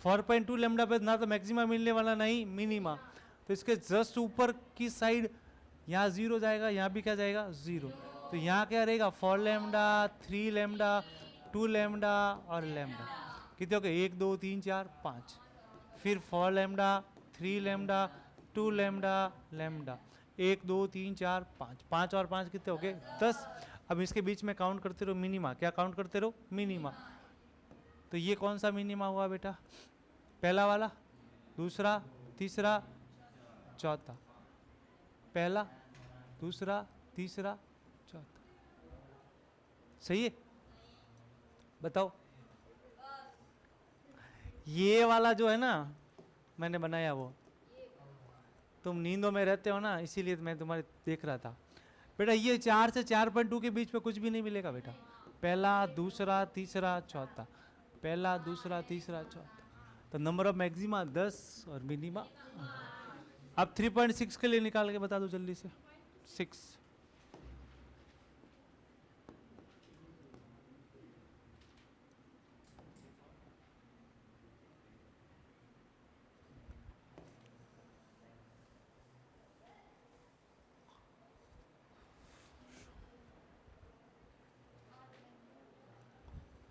4.2 लैम्डा पे ना तो मैक्सिमा मिलने वाला नहीं मिनिमा, तो इसके जस्ट ऊपर की साइड यहाँ 0 जाएगा, यहाँ भी क्या जाएगा 0, तो यहाँ क्या रहेगा 4 लैम्डा 3 लैम्डा 2 लैम्डा और लैम्डा। कितने हो गए 1 2 3 4 5, फिर 4 लैम्डा 3 लैम्डा 2 लैम्डा लैम्डा, 1 2 3 4 5, 5 और 5 कितने हो गए 10। अब इसके बीच में काउंट करते रहो मिनिमा, क्या काउंट करते रहो मिनिमा। तो ये कौन सा मिनिमा हुआ बेटा, पहला वाला, दूसरा तीसरा चौथा, पहला दूसरा तीसरा चौथा, सही है, बताओ। ये वाला जो है ना मैंने बनाया, वो तुम नींदों में रहते हो ना, इसीलिए मैं तुम्हारे देख रहा था बेटा। ये 4 से 4.2 के बीच में कुछ भी नहीं मिलेगा बेटा, पहला दूसरा तीसरा चौथा, पहला दूसरा तीसरा चौथा, तो नंबर ऑफ मैक्सिमा 10 और मिनिमा। अब 3.6 के लिए निकाल के बता दो जल्दी से, 6।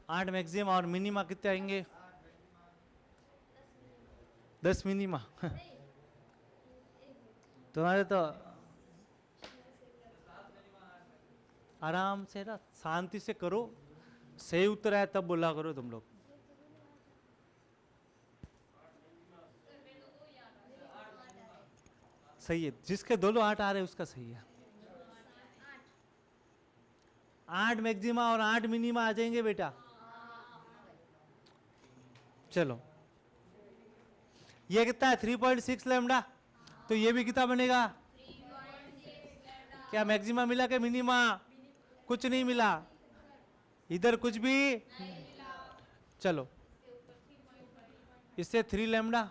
आठ मैक्सिमा और मिनिमा कितने आएंगे, 10 मिनिमा। तुम्हारे तो आराम से ना शांति से करो, सही उत्तर आया तब बोला करो तुम लोग। सही है, जिसके दोनों 8 आ रहे हैं उसका सही है। 8 मैक्सिमा और 8 मिनिमा आ जाएंगे बेटा। चलो ये कितना है 3.6 लैम्डा, तो ये भी कितना बनेगा, क्या मैक्सिमा मिला क्या मिनिमा, कुछ नहीं मिला, इधर कुछ भी। चलो इससे 3 लैम्डा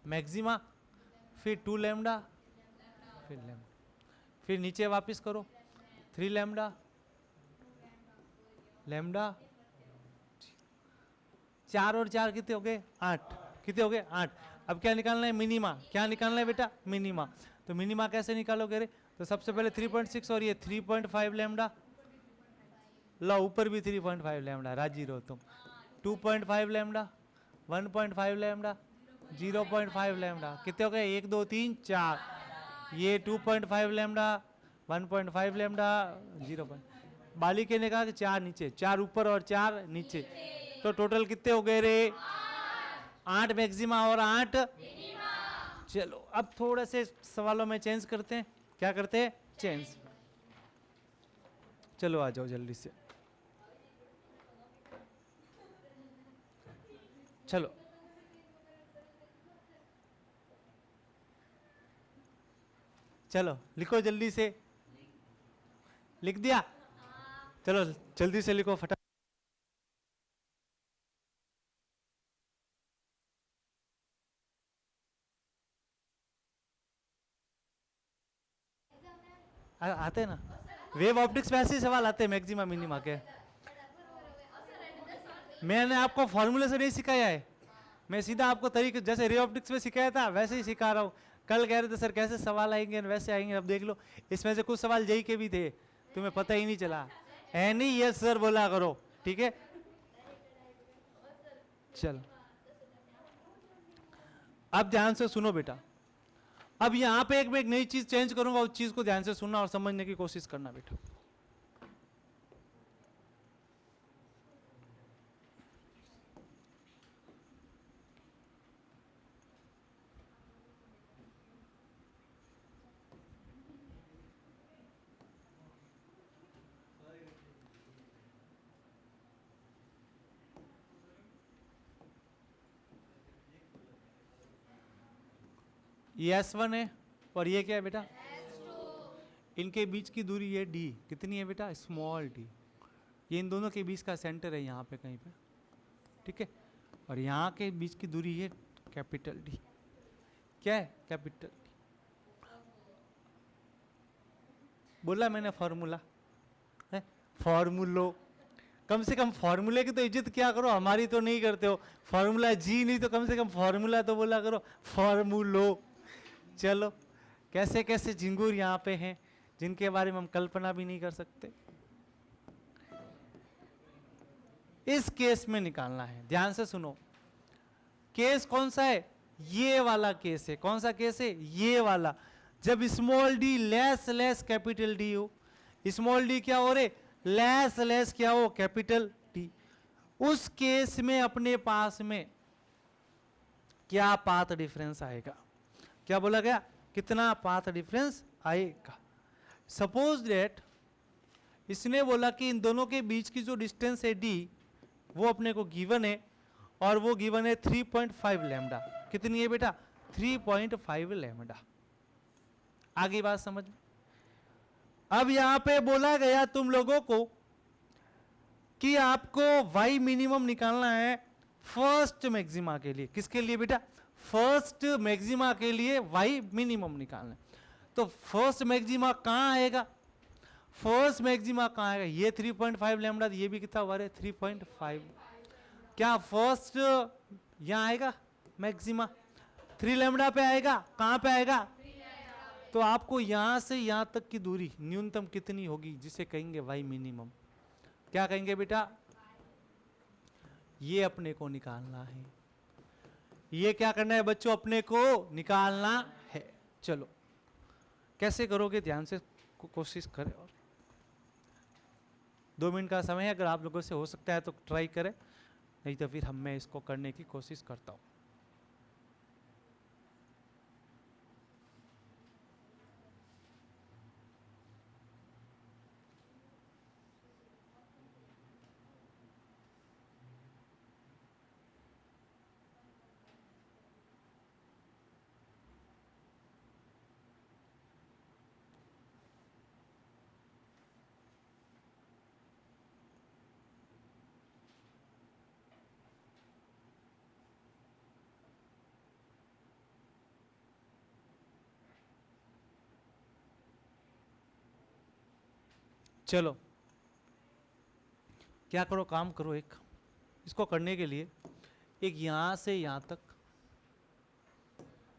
मैक्सिमा, फिर 2 लैम्डा, फिर लैम्डा, फिर नीचे वापस करो 3 लैम्डा लैम्डा, 4 और 4 कितने हो गए 8, कितने हो गए 8। अब क्या निकालना है मिनिमा, क्या निकालना है बेटा मिनिमा। तो मिनिमा कैसे निकालोगे रे, तो सबसे पहले 3.6 और ये 3.5 लैम्डा, लो ऊपर भी 3.5 लैम्डा, राजी रहो तुम। 2.5 लैम्डा, 1.5 लैम्डा, 0.5 लैम्डा, कितने हो गए 1 2 3 4। ये 2.5 लैम्डा, 1.5 लैम्डा, 0 बाली के ने कहा कि 4 नीचे, 4 ऊपर और 4 नीचे, तो टोटल कितने हो गए रे 8 मैक्सिमा और 8। चलो अब थोड़े से सवालों में चेंज करते हैं, क्या करते हैं चेंज। चलो आ जाओ जल्दी से, चलो चलो लिखो जल्दी से, लिख दिया, चलो जल्दी से लिखो फटाफट। आते हैं ना वेव ऑप्टिक्स में ऐसे सवाल आते हैं मैक्सिमा मिनिमा के। मैंने आपको फॉर्मूले से नहीं सिखाया है, मैं सीधा आपको तरीके जैसे रे ऑप्टिक्स में सिखाया था वैसे ही सिखा रहा हूँ। कल कह रहे थे सर कैसे सवाल आएंगे वैसे आएंगे, अब देख लो इसमें से कुछ सवाल जेई के भी थे, तुम्हें पता ही नहीं चला है नहीं, यस सर बोला करो, ठीक है। चलो अब ध्यान से सुनो बेटा, अब यहाँ पे मैं एक नई चीज चेंज करूंगा, उस चीज को ध्यान से सुनना और समझने की कोशिश करना बेटा। ये S1 है और ये क्या है बेटा इनके बीच की दूरी ये d कितनी है बेटा स्मॉल d, ये इन दोनों के बीच का सेंटर है यहाँ पे कहीं पे, ठीक है। और यहाँ के बीच की दूरी है कैपिटल D, क्या है कैपिटल D। बोला मैंने फॉर्मूला है, फॉर्मूलो, कम से कम फॉर्मूले की तो इज्जत क्या करो, हमारी तो नहीं करते हो। फॉर्मूला जी नहीं तो कम से कम फॉर्मूला तो बोला करो, फॉर्मूलो। चलो कैसे कैसे झिंगूर यहाँ पे हैं जिनके बारे में हम कल्पना भी नहीं कर सकते। इस केस में निकालना है, ध्यान से सुनो। केस कौन सा है, ये वाला केस है। कौन सा केस है, ये वाला। जब small D less capital D हो, स्मॉल डी क्या हो रहे लेस क्या हो कैपिटल डी, उस केस में अपने पास में क्या पाथ डिफरेंस आएगा, क्या बोला गया कितना पाथ डिफरेंस आएगा। सपोज दैट इसने बोला कि इन दोनों के बीच की जो डिस्टेंस है डी वो अपने को गिवन है, और वो गिवन है 3.5 लैम्डा। कितनी है बेटा 3.5 लैम्डा। आगे बात समझ में। अब यहां पे बोला गया तुम लोगों को कि आपको y मिनिमम निकालना है फर्स्ट मैक्सिमा के लिए। किसके लिए बेटा फर्स्ट मैक्सिमा के लिए y मिनिमम निकालना है। तो फर्स्ट मैक्सिमा कहां आएगा, फर्स्ट मैक्सिमा कहां आएगा, ये 3.5 लैम्डा, ये भी कितना हुआ 3.5। क्या फर्स्ट यहां आएगा मैक्सिमा 3 लैम्डा पे आएगा, कहां पे आएगा, तो आपको यहां से यहां तक की दूरी न्यूनतम कितनी होगी जिसे कहेंगे y मिनिमम, क्या कहेंगे बेटा, ये अपने को निकालना है। ये क्या करना है बच्चों, अपने को निकालना है। चलो कैसे करोगे ध्यान से कोशिश करें, और 2 मिनट का समय है, अगर आप लोगों से हो सकता है तो ट्राई करें, नहीं तो फिर मैं इसको करने की कोशिश करता हूं। चलो क्या करो, काम करो, एक इसको करने के लिए एक यहां से यहां तक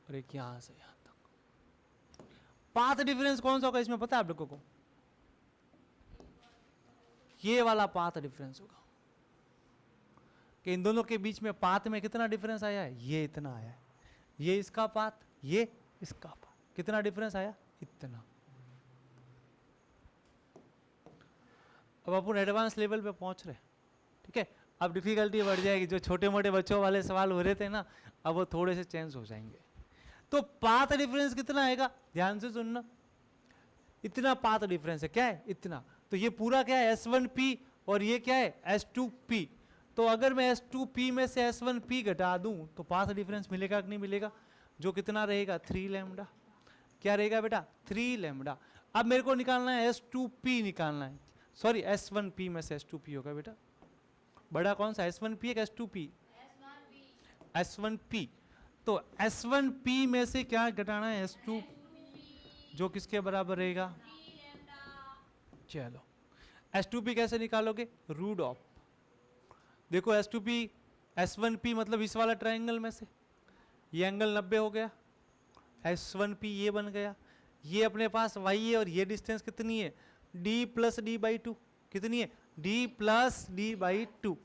और एक यहां से यहां तक। पाथ डिफरेंस कौन सा होगा इसमें पता है आप लोगों को? ये वाला पाथ डिफरेंस होगा कि इन दोनों के बीच में पाथ में कितना डिफरेंस आया है, ये इतना आया है। ये इसका पाथ, ये इसका पाथ, कितना डिफरेंस आया, इतना। अब अपन एडवांस लेवल पे पहुंच रहे, ठीक है। अब डिफिकल्टी बढ़ जाएगी, जो छोटे मोटे बच्चों वाले सवाल हो रहे थे ना, अब वो थोड़े से चेंज हो जाएंगे। तो पाथ डिफरेंस कितना आएगा, ध्यान से सुनना, इतना पाथ डिफरेंस है, क्या है, इतना। तो ये पूरा क्या है, S1P, और ये क्या है, S2P। तो अगर मैं S2P में से S1P घटा दूं तो पाथ डिफरेंस मिलेगा कि नहीं मिलेगा, जो कितना रहेगा, 3 लैम्डा। क्या रहेगा बेटा, 3 लैम्डा। अब मेरे को निकालना है S2P निकालना है, सॉरी S1P में से S2P होगा बेटा। बड़ा कौन सा, S1P है S2P? S1P। तो S1P में से क्या घटाना है, S2, जो किसके बराबर रहेगा, चलो S2P कैसे निकालोगे, रूट ऑफ, देखो S2P S1P मतलब इस वाला ट्रायंगल में से ये एंगल 90 हो गया, S1P ये बन गया, ये अपने पास y है और ये डिस्टेंस कितनी है, d plus d by two, कितनी है, d plus d by two.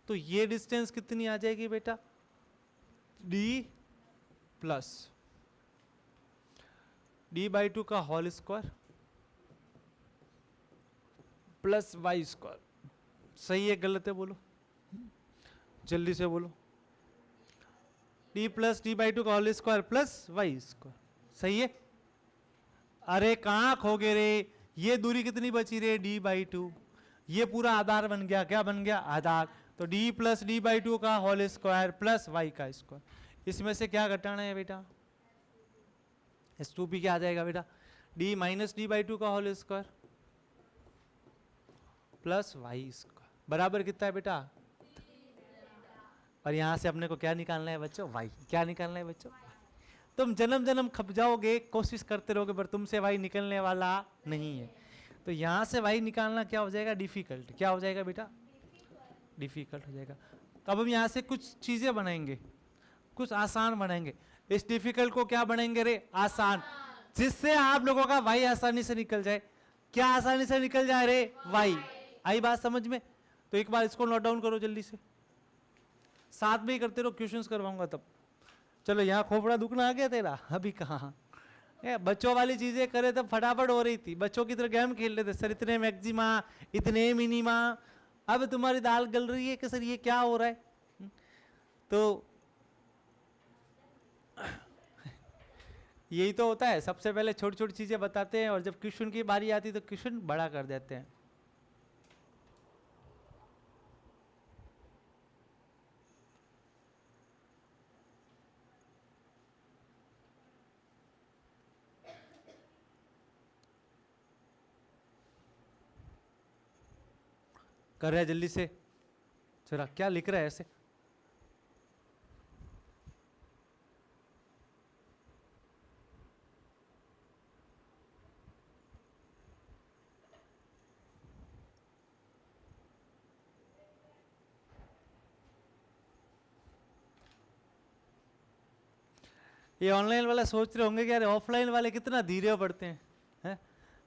तो ये डिस्टेंस कितनी आ जाएगी बेटा, d plus d by two का whole square plus y square. सही है गलत है बोलो, जल्दी से बोलो। d plus d by two का whole square plus y square, सही है। अरे कहाँ खो गए रे, ये दूरी कितनी बची रे, d बाई टू, ये पूरा आधार बन गया, क्या बन गया, आधार। तो d plus d by two का होल स्क्वायर प्लस वाई का स्क्वायर, इसमें से क्या घटाना है बेटा, S2P क्या आ जाएगा बेटा, d minus d by two का whole square plus y square बराबर कितना है बेटा, और यहां से अपने को क्या निकालना है बच्चों, y। क्या निकालना है बच्चों, तुम जन्म जन्म खप जाओगे, कोशिश करते रहोगे, पर तुमसे y निकलने वाला नहीं है। तो यहां से y निकालना क्या हो जाएगा, डिफिकल्ट। क्या हो जाएगा बेटा, डिफिकल्ट हो जाएगा। तो अब हम यहाँ से कुछ चीजें बनाएंगे, कुछ आसान बनाएंगे। इस डिफिकल्ट को क्या बनाएंगे रे, आसान, जिससे आप लोगों का y आसानी से निकल जाए। क्या आसानी से निकल जाए रे, y। आई बात समझ में? तो एक बार इसको नोट डाउन करो जल्दी से, साथ में ही करते रहो, क्वेश्चंस करवाऊंगा तब। चलो यहाँ खोपड़ा दुखना आ गया तेरा, अभी कहाँ, बच्चों वाली चीजें करे तब फटाफट हो रही थी, बच्चों की तरह गेम खेल रहे थे, सर इतने मैक्सिमा, इतने मिनिमा। अब तुम्हारी दाल गल रही है कि सर ये क्या हो रहा है। तो यही तो होता है, सबसे पहले छोटी छोटी चीजें बताते हैं, और जब क्वेश्चन की बारी आती है तो क्वेश्चन बड़ा कर देते हैं। कर रहे हैं जल्दी से, जरा क्या लिख रहा है ऐसे, ये ऑनलाइन वाला सोच रहे होंगे कि यार ऑफलाइन वाले कितना धीरे पढ़ते हैं, हैं?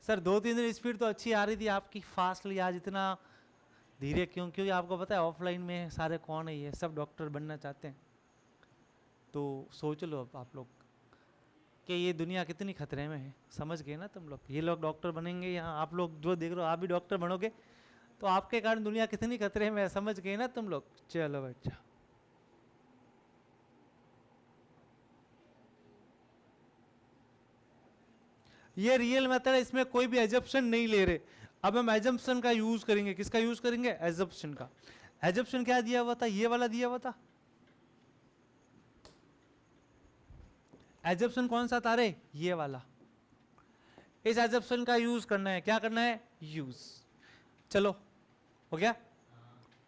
सर 2-3 दिन स्पीड तो अच्छी आ रही थी आपकी, फास्टली, आज इतना धीरे क्यों? क्योंकि आपको पता है ऑफलाइन में सारे कौन है, ये सब डॉक्टर बनना चाहते हैं। तो सोच लो अब आप लोग कि ये दुनिया कितनी खतरे में है, समझ गए ना तुम लोग। ये लोग डॉक्टर बनेंगे, यहाँ आप लोग जो देख रहे हो आप भी डॉक्टर बनोगे, तो आपके कारण दुनिया कितनी खतरे में है, समझ गए ना तुम लोग। चलो बच्चा, ये रियल मेथड है, इसमें कोई भी एजप्शन नहीं ले रहे। अब हम एजप्शन का यूज करेंगे, किसका यूज करेंगे, एजप्शन का। एजप्शन क्या दिया हुआ था, ये वाला दिया हुआ था। एजप्शन कौन सा था रे, ये वाला। इस एजप्शन का यूज करना है, क्या करना है, यूज। चलो हो गया,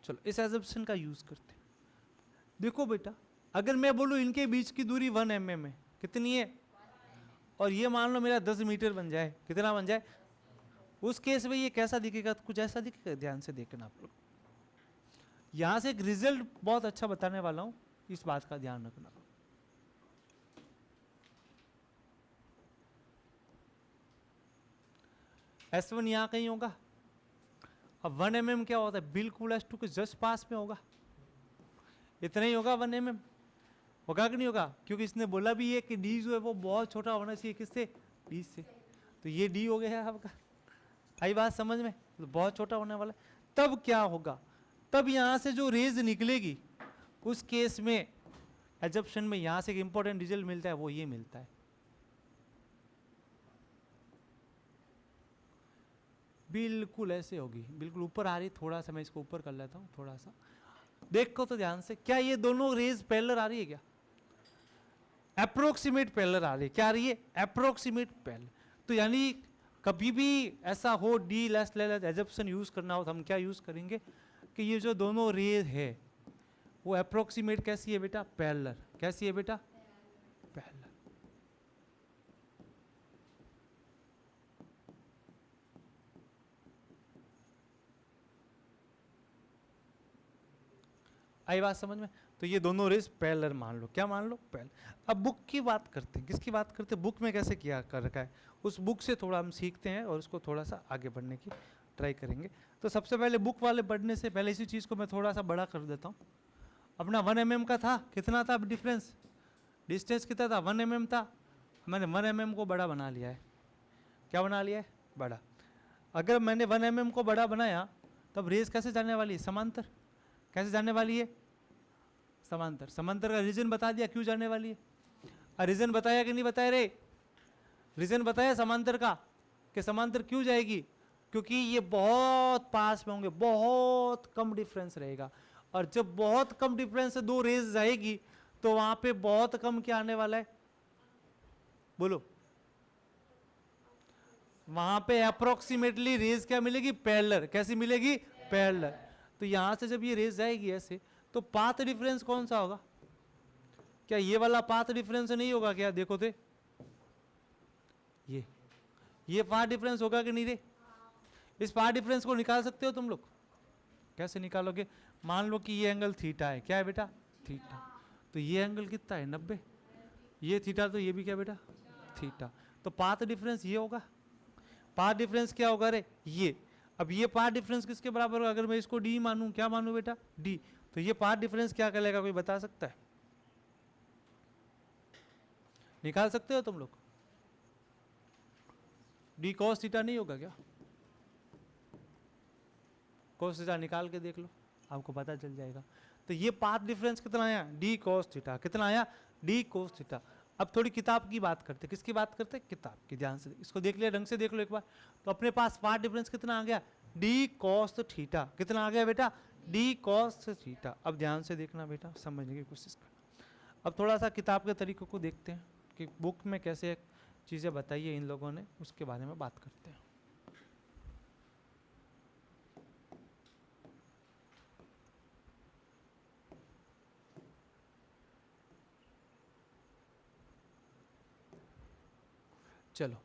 चलो इस एजप्शन का यूज करते हैं। देखो बेटा, अगर मैं बोलूं इनके बीच की दूरी 1 mm है, कितनी है, और ये मान लो मेरा 10 मीटर बन जाए, कितना बन जाए, उस केस में ये कैसा दिखेगा, कुछ ऐसा दिखेगा। ध्यान से देखना आप लोग, यहां से एक रिजल्ट बहुत अच्छा बताने वाला हूं, इस बात का ध्यान रखना। S1 यहाँ कहीं होगा। अब 1 mm क्या होता है, बिल्कुल S2 के जस्ट पास में होगा, इतना ही होगा 1 mm, होगा कि नहीं होगा? क्योंकि इसने बोला भी है कि D जो है वो बहुत छोटा होना चाहिए, किससे, D से। तो ये D हो गया है आपका, आई बात समझ में? तो बहुत छोटा होने वाला है। तब क्या होगा, तब यहाँ से जो रेज निकलेगी उस केस में एजप्शन में यहाँ से एक इंपॉर्टेंट रिजल्ट मिलता है, वो ये मिलता है, बिल्कुल ऐसे होगी, बिल्कुल ऊपर आ रही। थोड़ा सा मैं इसको ऊपर कर लेता हूँ, थोड़ा सा देखो तो ध्यान से, क्या ये दोनों रेज पैरेलल आ रही है क्या? अप्रोक्सीमेट पैरेलल आ रही है, क्या आ रही है? Approximate parallel. तो यानी कभी भी ऐसा हो D less less assumption use करना हो तो हम क्या यूज करेंगे कि ये जो दोनों रेज है वो अप्रोक्सीमेट कैसी है बेटा? पैरेलल। कैसी है बेटा? पैरेलल। आई बात समझ में? तो ये दोनों रेज पैरेलल मान लो, क्या मान लो? पैरेलल। अब बुक की बात करते हैं, किसकी बात करते हैं? बुक में कैसे किया कर रखा है, उस बुक से थोड़ा हम सीखते हैं और उसको थोड़ा सा आगे बढ़ने की ट्राई करेंगे। तो सबसे पहले बुक वाले बढ़ने से पहले इसी चीज़ को मैं थोड़ा सा बड़ा कर देता हूँ। अपना 1 mm का था, कितना था डिफरेंस, डिस्टेंस कितना था? 1 mm था। मैंने 1 mm को बड़ा बना लिया है, क्या बना लिया है? बड़ा। अगर मैंने 1 mm को बड़ा बनाया तब रेस कैसे जाने वाली है? समांतर। कैसे जाने वाली है? समांतर। समांतर का रीजन बता दिया क्यों जाने वाली है। रीजन बताया कि नहीं बताया रे? रीजन बताया समांतर का कि समांतर क्यों जाएगी? क्योंकि ये बहुत पास में होंगे, बहुत कम डिफरेंस रहेगा, और जब बहुत कम डिफरेंस से दो रेज जाएगी तो वहां पे बहुत कम क्या आने वाला है? बोलो। वहां पे अप्रोक्सीमेटली रेज क्या मिलेगी? पैरेलल। कैसी मिलेगी? पैरेलल। तो यहां से जब ये रेज जाएगी ऐसे तो पाथ डिफरेंस कौन सा होगा? क्या ये वाला पाथ डिफरेंस नहीं होगा क्या? देखो थे, ये पाथ डिफरेंस होगा कि नहीं रे? इस पाथ डिफरेंस को निकाल सकते हो तुम लोग? कैसे निकालोगे? मान लो कि ये एंगल थीटा है, क्या है बेटा? थीटा। तो ये एंगल कितना है? 90। ये थीटा, तो ये भी क्या बेटा? थीटा। तो पाथ डिफरेंस ये होगा। पाथ डिफरेंस क्या होगा रे? ये। अब ये पाथ डिफरेंस किसके बराबर होगा? अगर मैं इसको डी मानूं, क्या मानूं बेटा? डी। तो ये पाथ डिफरेंस क्या कहलाएगा, कोई बता सकता है? निकाल सकते हो तुम लोग? डी कॉस थीटा नहीं होगा क्या? कॉस थीटा निकाल के देख लो, आपको पता चल जाएगा। तो ये पाथ डिफरेंस कितना आया? D cos theta. कितना आया? D cos theta. अब थोड़ी किताब की बात करते, किसकी बात करते? किताब की। ध्यान से इसको देख लिया, ढंग से देख लो एक बार। तो अपने पास पाथ डिफरेंस कितना आ गया? D cos theta. कितना आ गया बेटा? D cos theta. अब ध्यान से देखना बेटा, समझने की कोशिश करना। अब थोड़ा सा किताब के तरीकों को देखते हैं कि बुक में कैसे चीज़ें बताई है इन लोगों ने, उसके बारे में बात करते हैं। चलो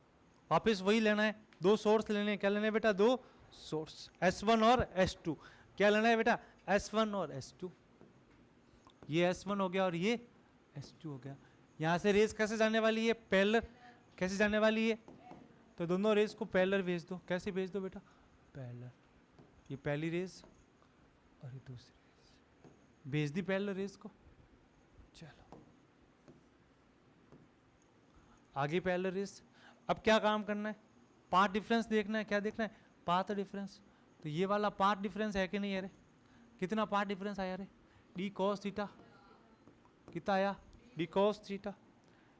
वापस वही लेना है, दो सोर्स लेने हैं। क्या लेना है बेटा? दो सोर्स, S1 और S2। क्या लेना है बेटा? S1 और S2। ये S1 हो गया और ये S2 हो गया। यहाँ से रेस कैसे जाने वाली है? पैरेलल। कैसे जाने वाली है? तो दोनों रेस को पैरेलल भेज दो। कैसे भेज दो बेटा? पैरेलल। ये पहली रेस और ये दूसरी रेस, भेज दी पैरेलल रेस को। चलो आगे पैरेलल रेस। अब क्या काम करना है? पाथ डिफरेंस देखना है। क्या देखना है? Path difference. तो ये वाला पाथ डिफरेंस है कि नहीं है रे? कितना पाथ डिफरेंस आया रे? D cos theta. कितना आया? D cos theta.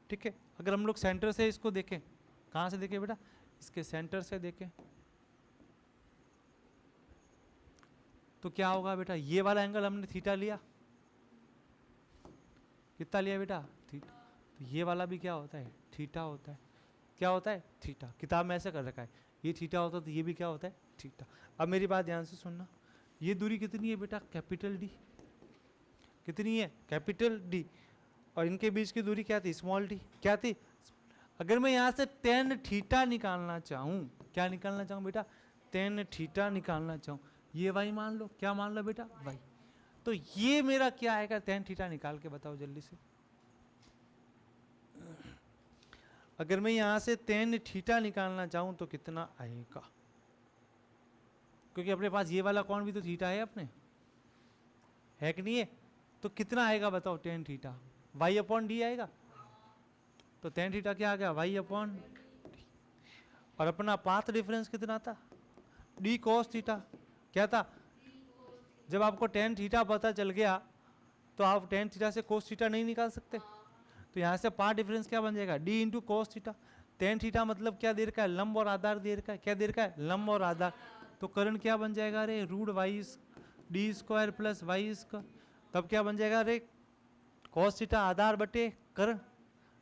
ठीक है। अगर हम लोग सेंटर से इसको देखें, कहाँ से देखें बेटा? इसके सेंटर से देखें तो क्या होगा बेटा? ये वाला एंगल हमने थीटा लिया, कितना लिया बेटा? थीटा। तो ये वाला भी क्या होता है? थीटा होता है। क्या होता है? थीटा। किताब में ऐसे कर रखा है, ये थीटा होता है तो ये भी क्या होता है? थीटा। अब मेरी बात ध्यान से सुनना, ये दूरी कितनी है बेटा? Capital D. कितनी है? Capital D. और इनके बीच की दूरी क्या थी? Small D. क्या थी? अगर मैं यहाँ से tan थीटा निकालना चाहूँ, क्या निकालना चाहूँ बेटा? tan थीटा निकालना चाहूँ, ये y मान लो। क्या मान लो बेटा? y। तो ये मेरा क्या आएगा? tan थीटा निकाल के बताओ जल्दी से। अगर मैं यहां से tan थीटा निकालना चाहूं तो कितना आएगा? क्योंकि अपने पास ये वाला कौन भी तो थीटा है अपने, है कि नहीं है? तो कितना आएगा बताओ tan theta? y upon D आएगा। तो tan थीटा क्या आ गया? y upon. और अपना पाथ डिफरेंस कितना था? d cos theta. क्या था? जब आपको tan थीटा पता चल गया तो आप tan थीटा से cos थीटा नहीं निकाल सकते। तो यहाँ से पाथ डिफरेंस क्या बन जाएगा? d into cos theta. tan theta मतलब क्या दे रखा है? लंब और आधार दे रखा है। क्या दे रखा है? लंब और आधार। तो करण क्या बन जाएगा? अरे root y d square plus y square. तब क्या बन जाएगा? अरे cos थीटा आधार बटे करण।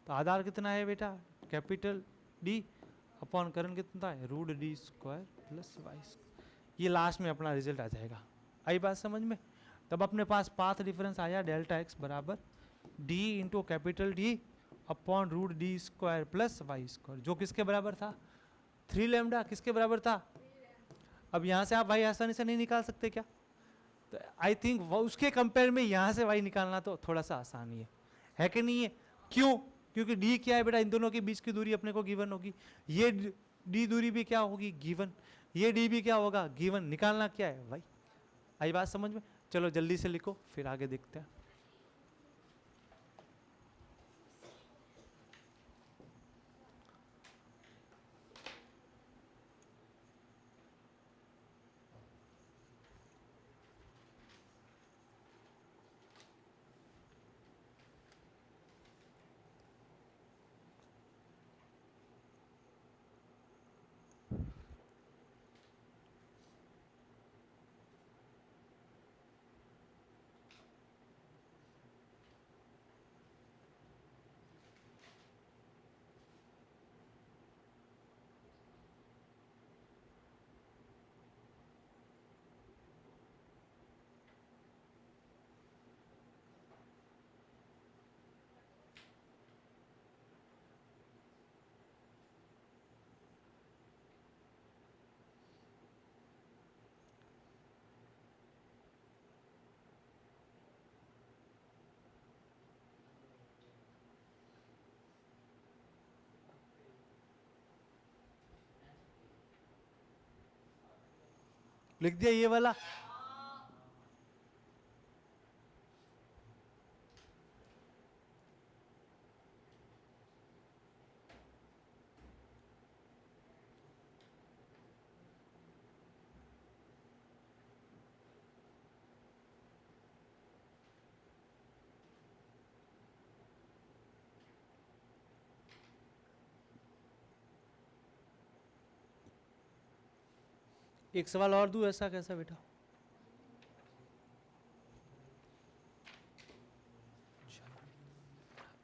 तो आधार कितना है बेटा? कैपिटल डी अपॉन करण कितना है? Root d square plus y square. ये लास्ट में अपना रिजल्ट आ जाएगा। आई बात समझ में? तब अपने पास पाथ डिफरेंस आया डेल्टा एक्स बराबर d into capital D upon root d square plus y square, जो किसके बराबर था? 3 लैम्डा। किसके बराबर था? अब यहाँ से आप वाई आसानी से नहीं निकाल सकते क्या? तो आई थिंक उसके कंपेयर में यहाँ से वाई निकालना तो थोड़ा सा आसान ही है कि नहीं है? क्यों? क्योंकि डी क्या है बेटा? इन दोनों के बीच की दूरी अपने को गिवन होगी। ये डी दूरी भी क्या होगी? गिवन। ये डी भी क्या होगा? गिवन। निकालना क्या है? वाई। आई बात समझ में? चलो जल्दी से लिखो फिर आगे देखते हैं। लिख दिया ये वाला? एक सवाल और दूं? ऐसा कैसा बेटा?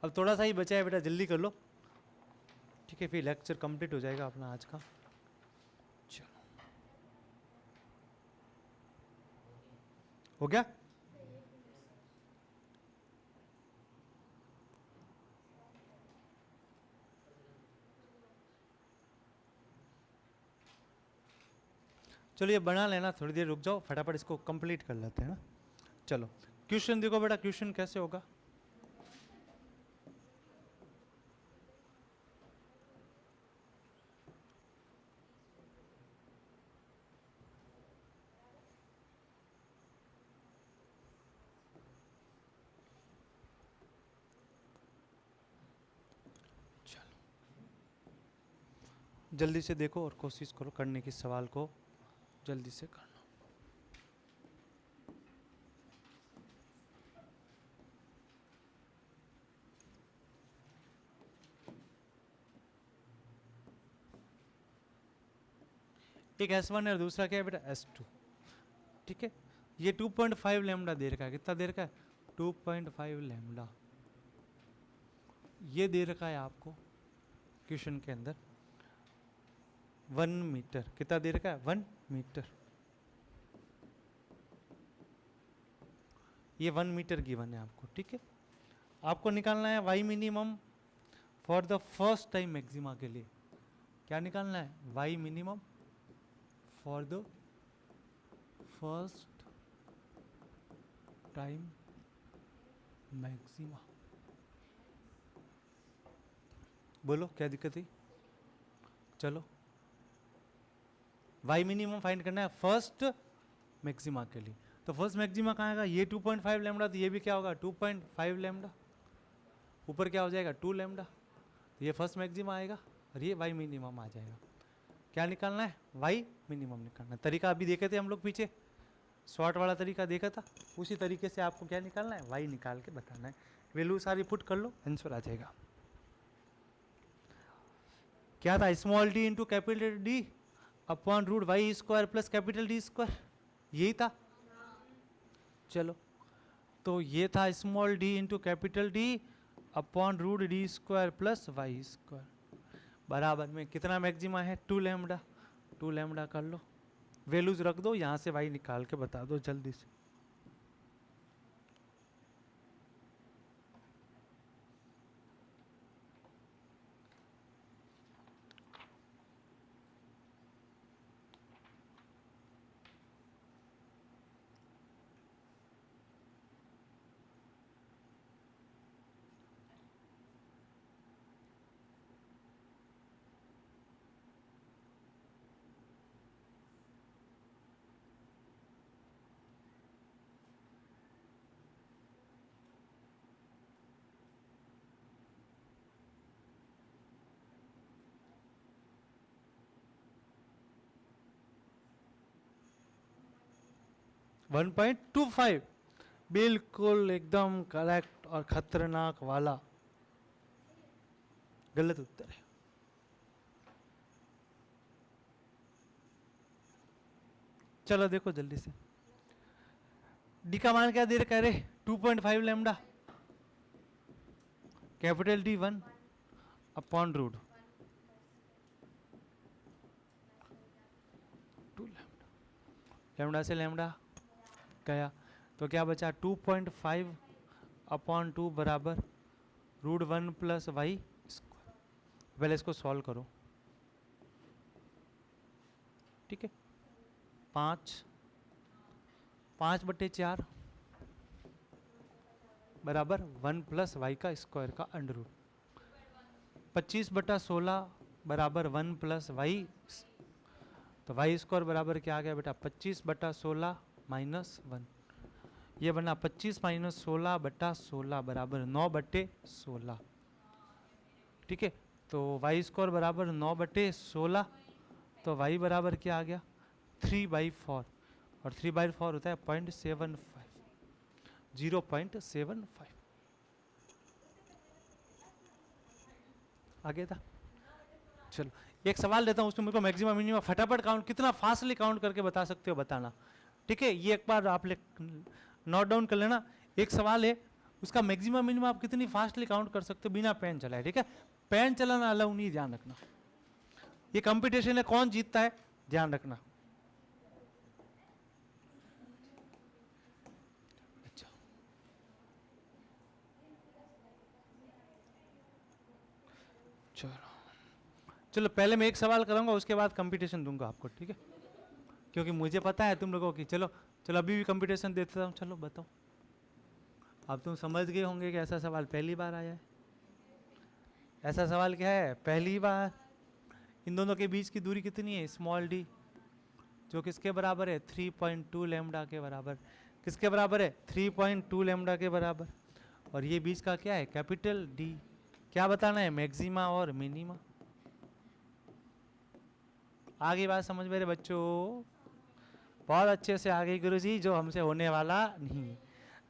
अब थोड़ा सा ही बचा है बेटा, जल्दी कर लो। ठीक है, फिर लेक्चर कंप्लीट हो जाएगा अपना आज का। चलो, हो गया? चलो ये बना लेना, थोड़ी देर रुक जाओ, फटाफट इसको कंप्लीट कर लेते हैं ना। चलो क्वेश्चन देखो बेटा, क्वेश्चन कैसे होगा? जल्दी से देखो और कोशिश करो करने की, सवाल को जल्दी से करना। एक S1 है और दूसरा क्या है बेटा? S2। ठीक है, ये 2.5 लैम्डा दे रखा है। कितना दे रखा है? 2.5 लैम्डा। ये दे रखा है आपको क्वेश्चन के अंदर 1 मीटर। कितना दे रखा है? 1 मीटर। ये 1 मीटर गिवन है आपको। ठीक है, आपको निकालना है y minimum for the first time maxima के लिए। क्या निकालना है? Y minimum for the first time maxima. बोलो क्या दिक्कत है? चलो वाई मिनिमम फाइंड करना है फर्स्ट मैक्सिमा के लिए। तो फर्स्ट मैक्सिमा कहाँ आएगा? ये 2.5 लैम्डा, तो ये भी क्या होगा 2.5 लैम्डा, ऊपर क्या हो जाएगा 2 लैम्डा, तो ये फर्स्ट मैक्सिमा आएगा और ये वाई मिनिमम आ जाएगा। क्या निकालना है? वाई मिनिमम निकालना है। तरीका अभी देखे थे हम लोग पीछे, शॉर्ट वाला तरीका देखा था, उसी तरीके से आपको क्या निकालना है? वाई निकाल के बताना है। वैल्यू सारी पुट कर लो, आंसर आ जाएगा। क्या था? Small d into capital D upon root y square plus capital D square, यही था। चलो तो ये था small d into capital D upon root d square plus y square, बराबर में कितना मैक्सिमा है? 2 लैम्डा। 2 लैम्डा कर लो, वैल्यूज रख दो, यहाँ से वाई निकाल के बता दो जल्दी से। वन 1.25 बिल्कुल एकदम करेक्ट और खतरनाक वाला गलत उत्तर है। चलो देखो जल्दी से, डी का मान क्या दे रखा है रे? 2.5 lambda, capital D 1 upon root 2 lambda, lambda से लैम्डा गया तो क्या बचा? 2.5 अपॉन 2 बराबर रूट 1 प्लस वाई स्क्वायर। पहले इसको सॉल्व करो, ठीक है। 5/4 बराबर 1 प्लस वाई का स्क्वायर का अंडर रूट, 25/16 बराबर 1 प्लस वाई, तो वाई स्क्वायर बराबर क्या आ गया बेटा? 25/16 माइनस 1, ये बना 25 माइनस 16/16 बराबर 9/16, ठीक है। तो वाई स्क्वायर बराबर 9/16, तो वाई बराबर क्या आ गया? 3/4, और 3/4 होता है 0.75, 0.75 आ गया था। चलो एक सवाल देता हूँ, उसमें मेरे को मैक्सिमम मिनिमम फटाफट काउंट, कितना फास्टली काउंट करके बता सकते हो बताना, ठीक है। ये एक बार आप नोट डाउन कर लेना। एक सवाल है, उसका मैक्सिमम मिनिमम आप कितनी फास्टली काउंट कर सकते हो बिना पेन चलाए, ठीक है। पेन चलाना अलाउ नहीं, ध्यान रखना। ये कंपटीशन है, कौन जीतता है ध्यान रखना। अच्छा चलो चलो, पहले मैं एक सवाल करूंगा, उसके बाद कंपटीशन दूंगा आपको, ठीक है, क्योंकि मुझे पता है तुम लोगों की। चलो चलो अभी भी कंपटीशन देता हूँ, चलो बताओ। अब तुम समझ गए होंगे कि ऐसा सवाल पहली बार आया है। ऐसा सवाल क्या है? पहली बार। इन दोनों के बीच की दूरी कितनी है? स्मॉल डी, जो किसके बराबर है? 3.2 लैम्डा के बराबर। किसके बराबर है? 3.2 लैम्डा के बराबर। और ये बीच का क्या है? Capital D. क्या बताना है? मैक्सिमा और मिनिमा। आगे बात समझ मेरे बच्चों, बहुत अच्छे से आगे गुरुजी, जो हमसे होने वाला नहीं।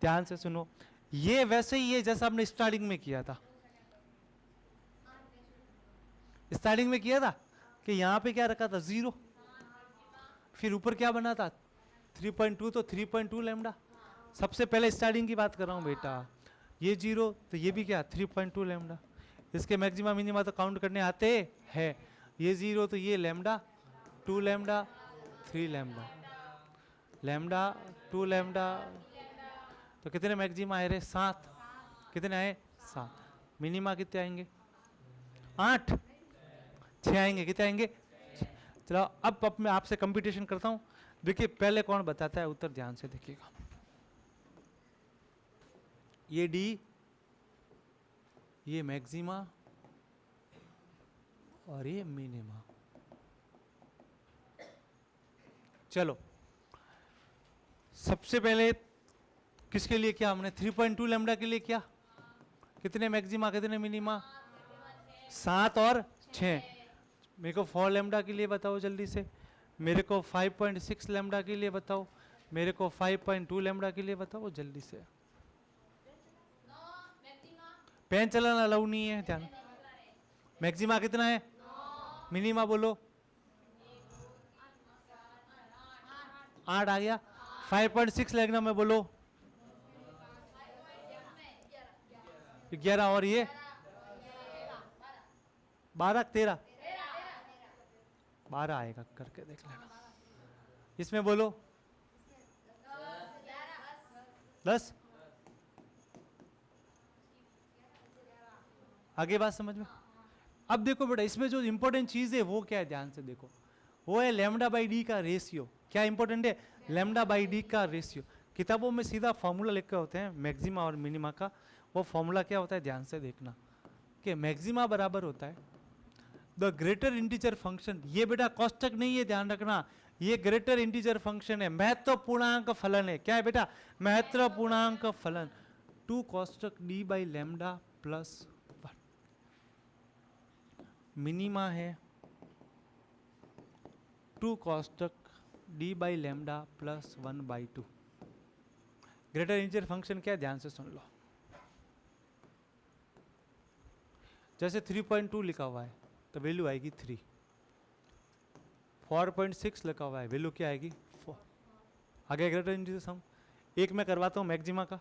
ध्यान से सुनो, ये वैसे ही है जैसा हमने स्टार्टिंग में किया था। स्टार्टिंग में किया था कि यहाँ पे क्या रखा था? 0, फिर ऊपर क्या बना था? 3.2, तो 3.2 लैम्डा। सबसे पहले स्टार्टिंग की बात कर रहा हूँ बेटा। ये 0, तो ये भी क्या? 3.2 लैम्डा। इसके मैक्सिमा मिनिमा तो काउंट करने आते हैं। ये 0, तो ये lambda, 2 lambda, 3 lambda, lambda 2 lambda, तो कितने मैक्सिमा आए रे? 7। कितने आए? 7। मिनिमा कितने आएंगे? 8। 6 आएंगे। कितने आएंगे? चलो अब मैं आपसे कंपटीशन करता हूँ। देखिए पहले कौन बताता है उत्तर, ध्यान से देखिएगा। ये डी, ये मैक्सिमा, और ये मिनिमा। चलो सबसे पहले किसके लिए किया हमने? 3.2 लैम्डा के लिए किया। कितने मैक्सिमा कितने मिनिमा? 7 और 6। मेरे को 4 लैम्डा के लिए बताओ जल्दी से। मेरे को 5.6 लैम्डा के लिए बताओ। मेरे को 5.2 लैम्डा के लिए बताओ जल्दी से। पेन चलाना अलाउ नहीं है, ध्यान। मैक्सिमा कितना है? मिनिमा बोलो। 8 आ गया। 5.6 लैम्डा में बोलो 11 और ये 12 13 12 आएगा, करके देख लेना। इसमें बोलो 10। आगे बात समझ में? अब देखो बेटा, इसमें जो इंपॉर्टेंट चीज है वो क्या है, ध्यान से देखो। वो है लैम्डा बाई डी का रेशियो। क्या इंपॉर्टेंट है? लैम्डा बाई डी का रेशियो। किताबों में सीधा फॉर्मूला लिखे होते हैं मैक्सिमा और मिनिमा का। वो फॉर्मूला क्या होता है, ध्यान से देखना कि मैक्सिमा बराबर होता है द ग्रेटर इंटीजर फंक्शन। ये बेटा कोष्टक नहीं है, ध्यान रखना। ये ग्रेटर इंटीजर फंक्शन है, महत्वपूर्णांक फलन है। क्या है बेटा? महत्वपूर्णांक फलन। 2 कोष्टक d by lambda plus 1। Minima है 2 कोष्टक d by lambda plus 1/2। Greater integer function क्या है, ध्यान से सुन लो। जैसे 3.2 लिखा हुआ है तो वैल्यू आएगी 3। 4.6 लिखा हुआ है, वैल्यू क्या आएगी? 4। आगे ग्रेटर इंटीजर सम। एक मैं करवाता हूँ मैक्सिमा का,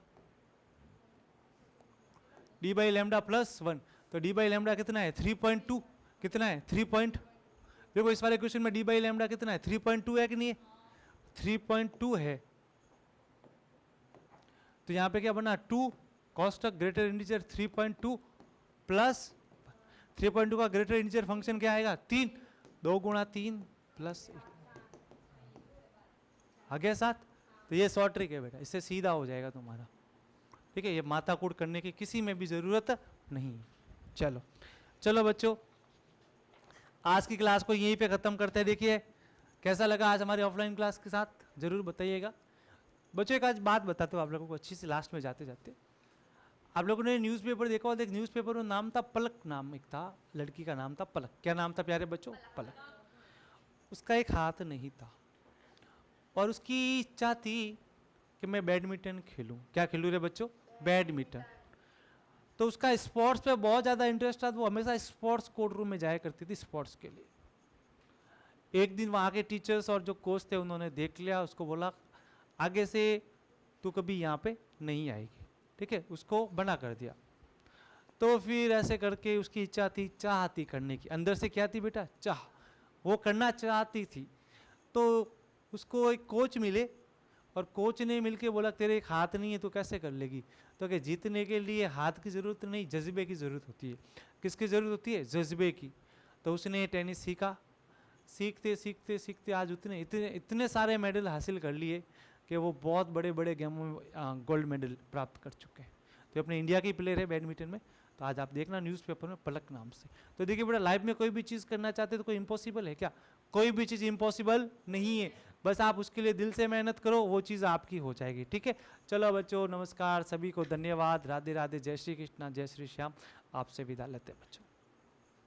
डी बाई लैम्डा प्लस 1। तो डी बाई लैम्डा कितना है? 3.2। कितना है? 3 देखो इस वाले क्वेश्चन में डी बाई लैम्डा कितना है? 3.2 है कि नहीं है? 3.2 है। तो यहाँ पे क्या बना? 2 कोष्टक ग्रेटर इंटीजर 3.2 प्लस 3.2 का ग्रेटर इंटीजर फंक्शन क्या आएगा? 3। 2 गुणा 3 प्लस 1 आ गया 7। तो ये शॉर्ट ट्रिक है बेटा, इससे सीधा हो जाएगा तुम्हारा। ठीक है, ये माथाकूट करने की किसी में भी जरूरत नहीं। चलो चलो बच्चों, आज की क्लास को यहीं पे खत्म करते हैं। देखिए कैसा लगा आज हमारी ऑफलाइन क्लास के साथ, जरूर बताइएगा। बच्चों एक आज बात बताते हो आप लोगों को अच्छी से, लास्ट में जाते जाते। आप लोगों ने न्यूज़पेपर देखा होगा, एक न्यूज़पेपर में नाम था पलक, नाम एक था, लड़की का नाम था पलक। क्या नाम था प्यारे बच्चों? पलक। उसका एक हाथ नहीं था और उसकी इच्छा थी कि मैं बैडमिंटन खेलूं। क्या खेलूं रे बच्चों? बैडमिंटन। तो उसका स्पोर्ट्स पे बहुत ज़्यादा इंटरेस्ट था, वो हमेशा स्पोर्ट्स कोर्ट रूम में जाया करती थी स्पोर्ट्स के लिए। एक दिन वहाँ के टीचर्स और जो कोच थे उन्होंने देख लिया, उसको बोला आगे से तू कभी यहाँ पे नहीं आएगी। ठीक है, उसको बना कर दिया। तो फिर ऐसे करके उसकी इच्छा थी, चाह थी करने की, अंदर से क्या थी बेटा? चाह। वो करना चाहती थी। तो उसको एक कोच मिले और कोच ने मिलके बोला तेरे एक हाथ नहीं है तो कैसे कर लेगी? तो कि जीतने के लिए हाथ की ज़रूरत नहीं, जज्बे की ज़रूरत होती है। किसकी ज़रूरत होती है? जज्बे की। तो उसने टेनिस सीखा। सीखते सीखते सीखते आज इतने इतने इतने सारे मेडल हासिल कर लिए कि वो बहुत बड़े बड़े गेमों में गोल्ड मेडल प्राप्त कर चुके हैं। तो अपने इंडिया की प्लेयर है बैडमिंटन में। तो आज आप देखना न्यूज़पेपर में पलक नाम से। तो देखिए बेटा, लाइफ में कोई भी चीज़ करना चाहते हैं तो कोई इम्पॉसिबल है क्या? कोई भी चीज़ इम्पॉसिबल नहीं है। बस आप उसके लिए दिल से मेहनत करो, वो चीज़ आपकी हो जाएगी। ठीक है, चलो बच्चों, नमस्कार, सभी को धन्यवाद, राधे राधे, जय श्री कृष्णा, जय श्री श्याम। आपसे विदा लेते हैं बच्चों।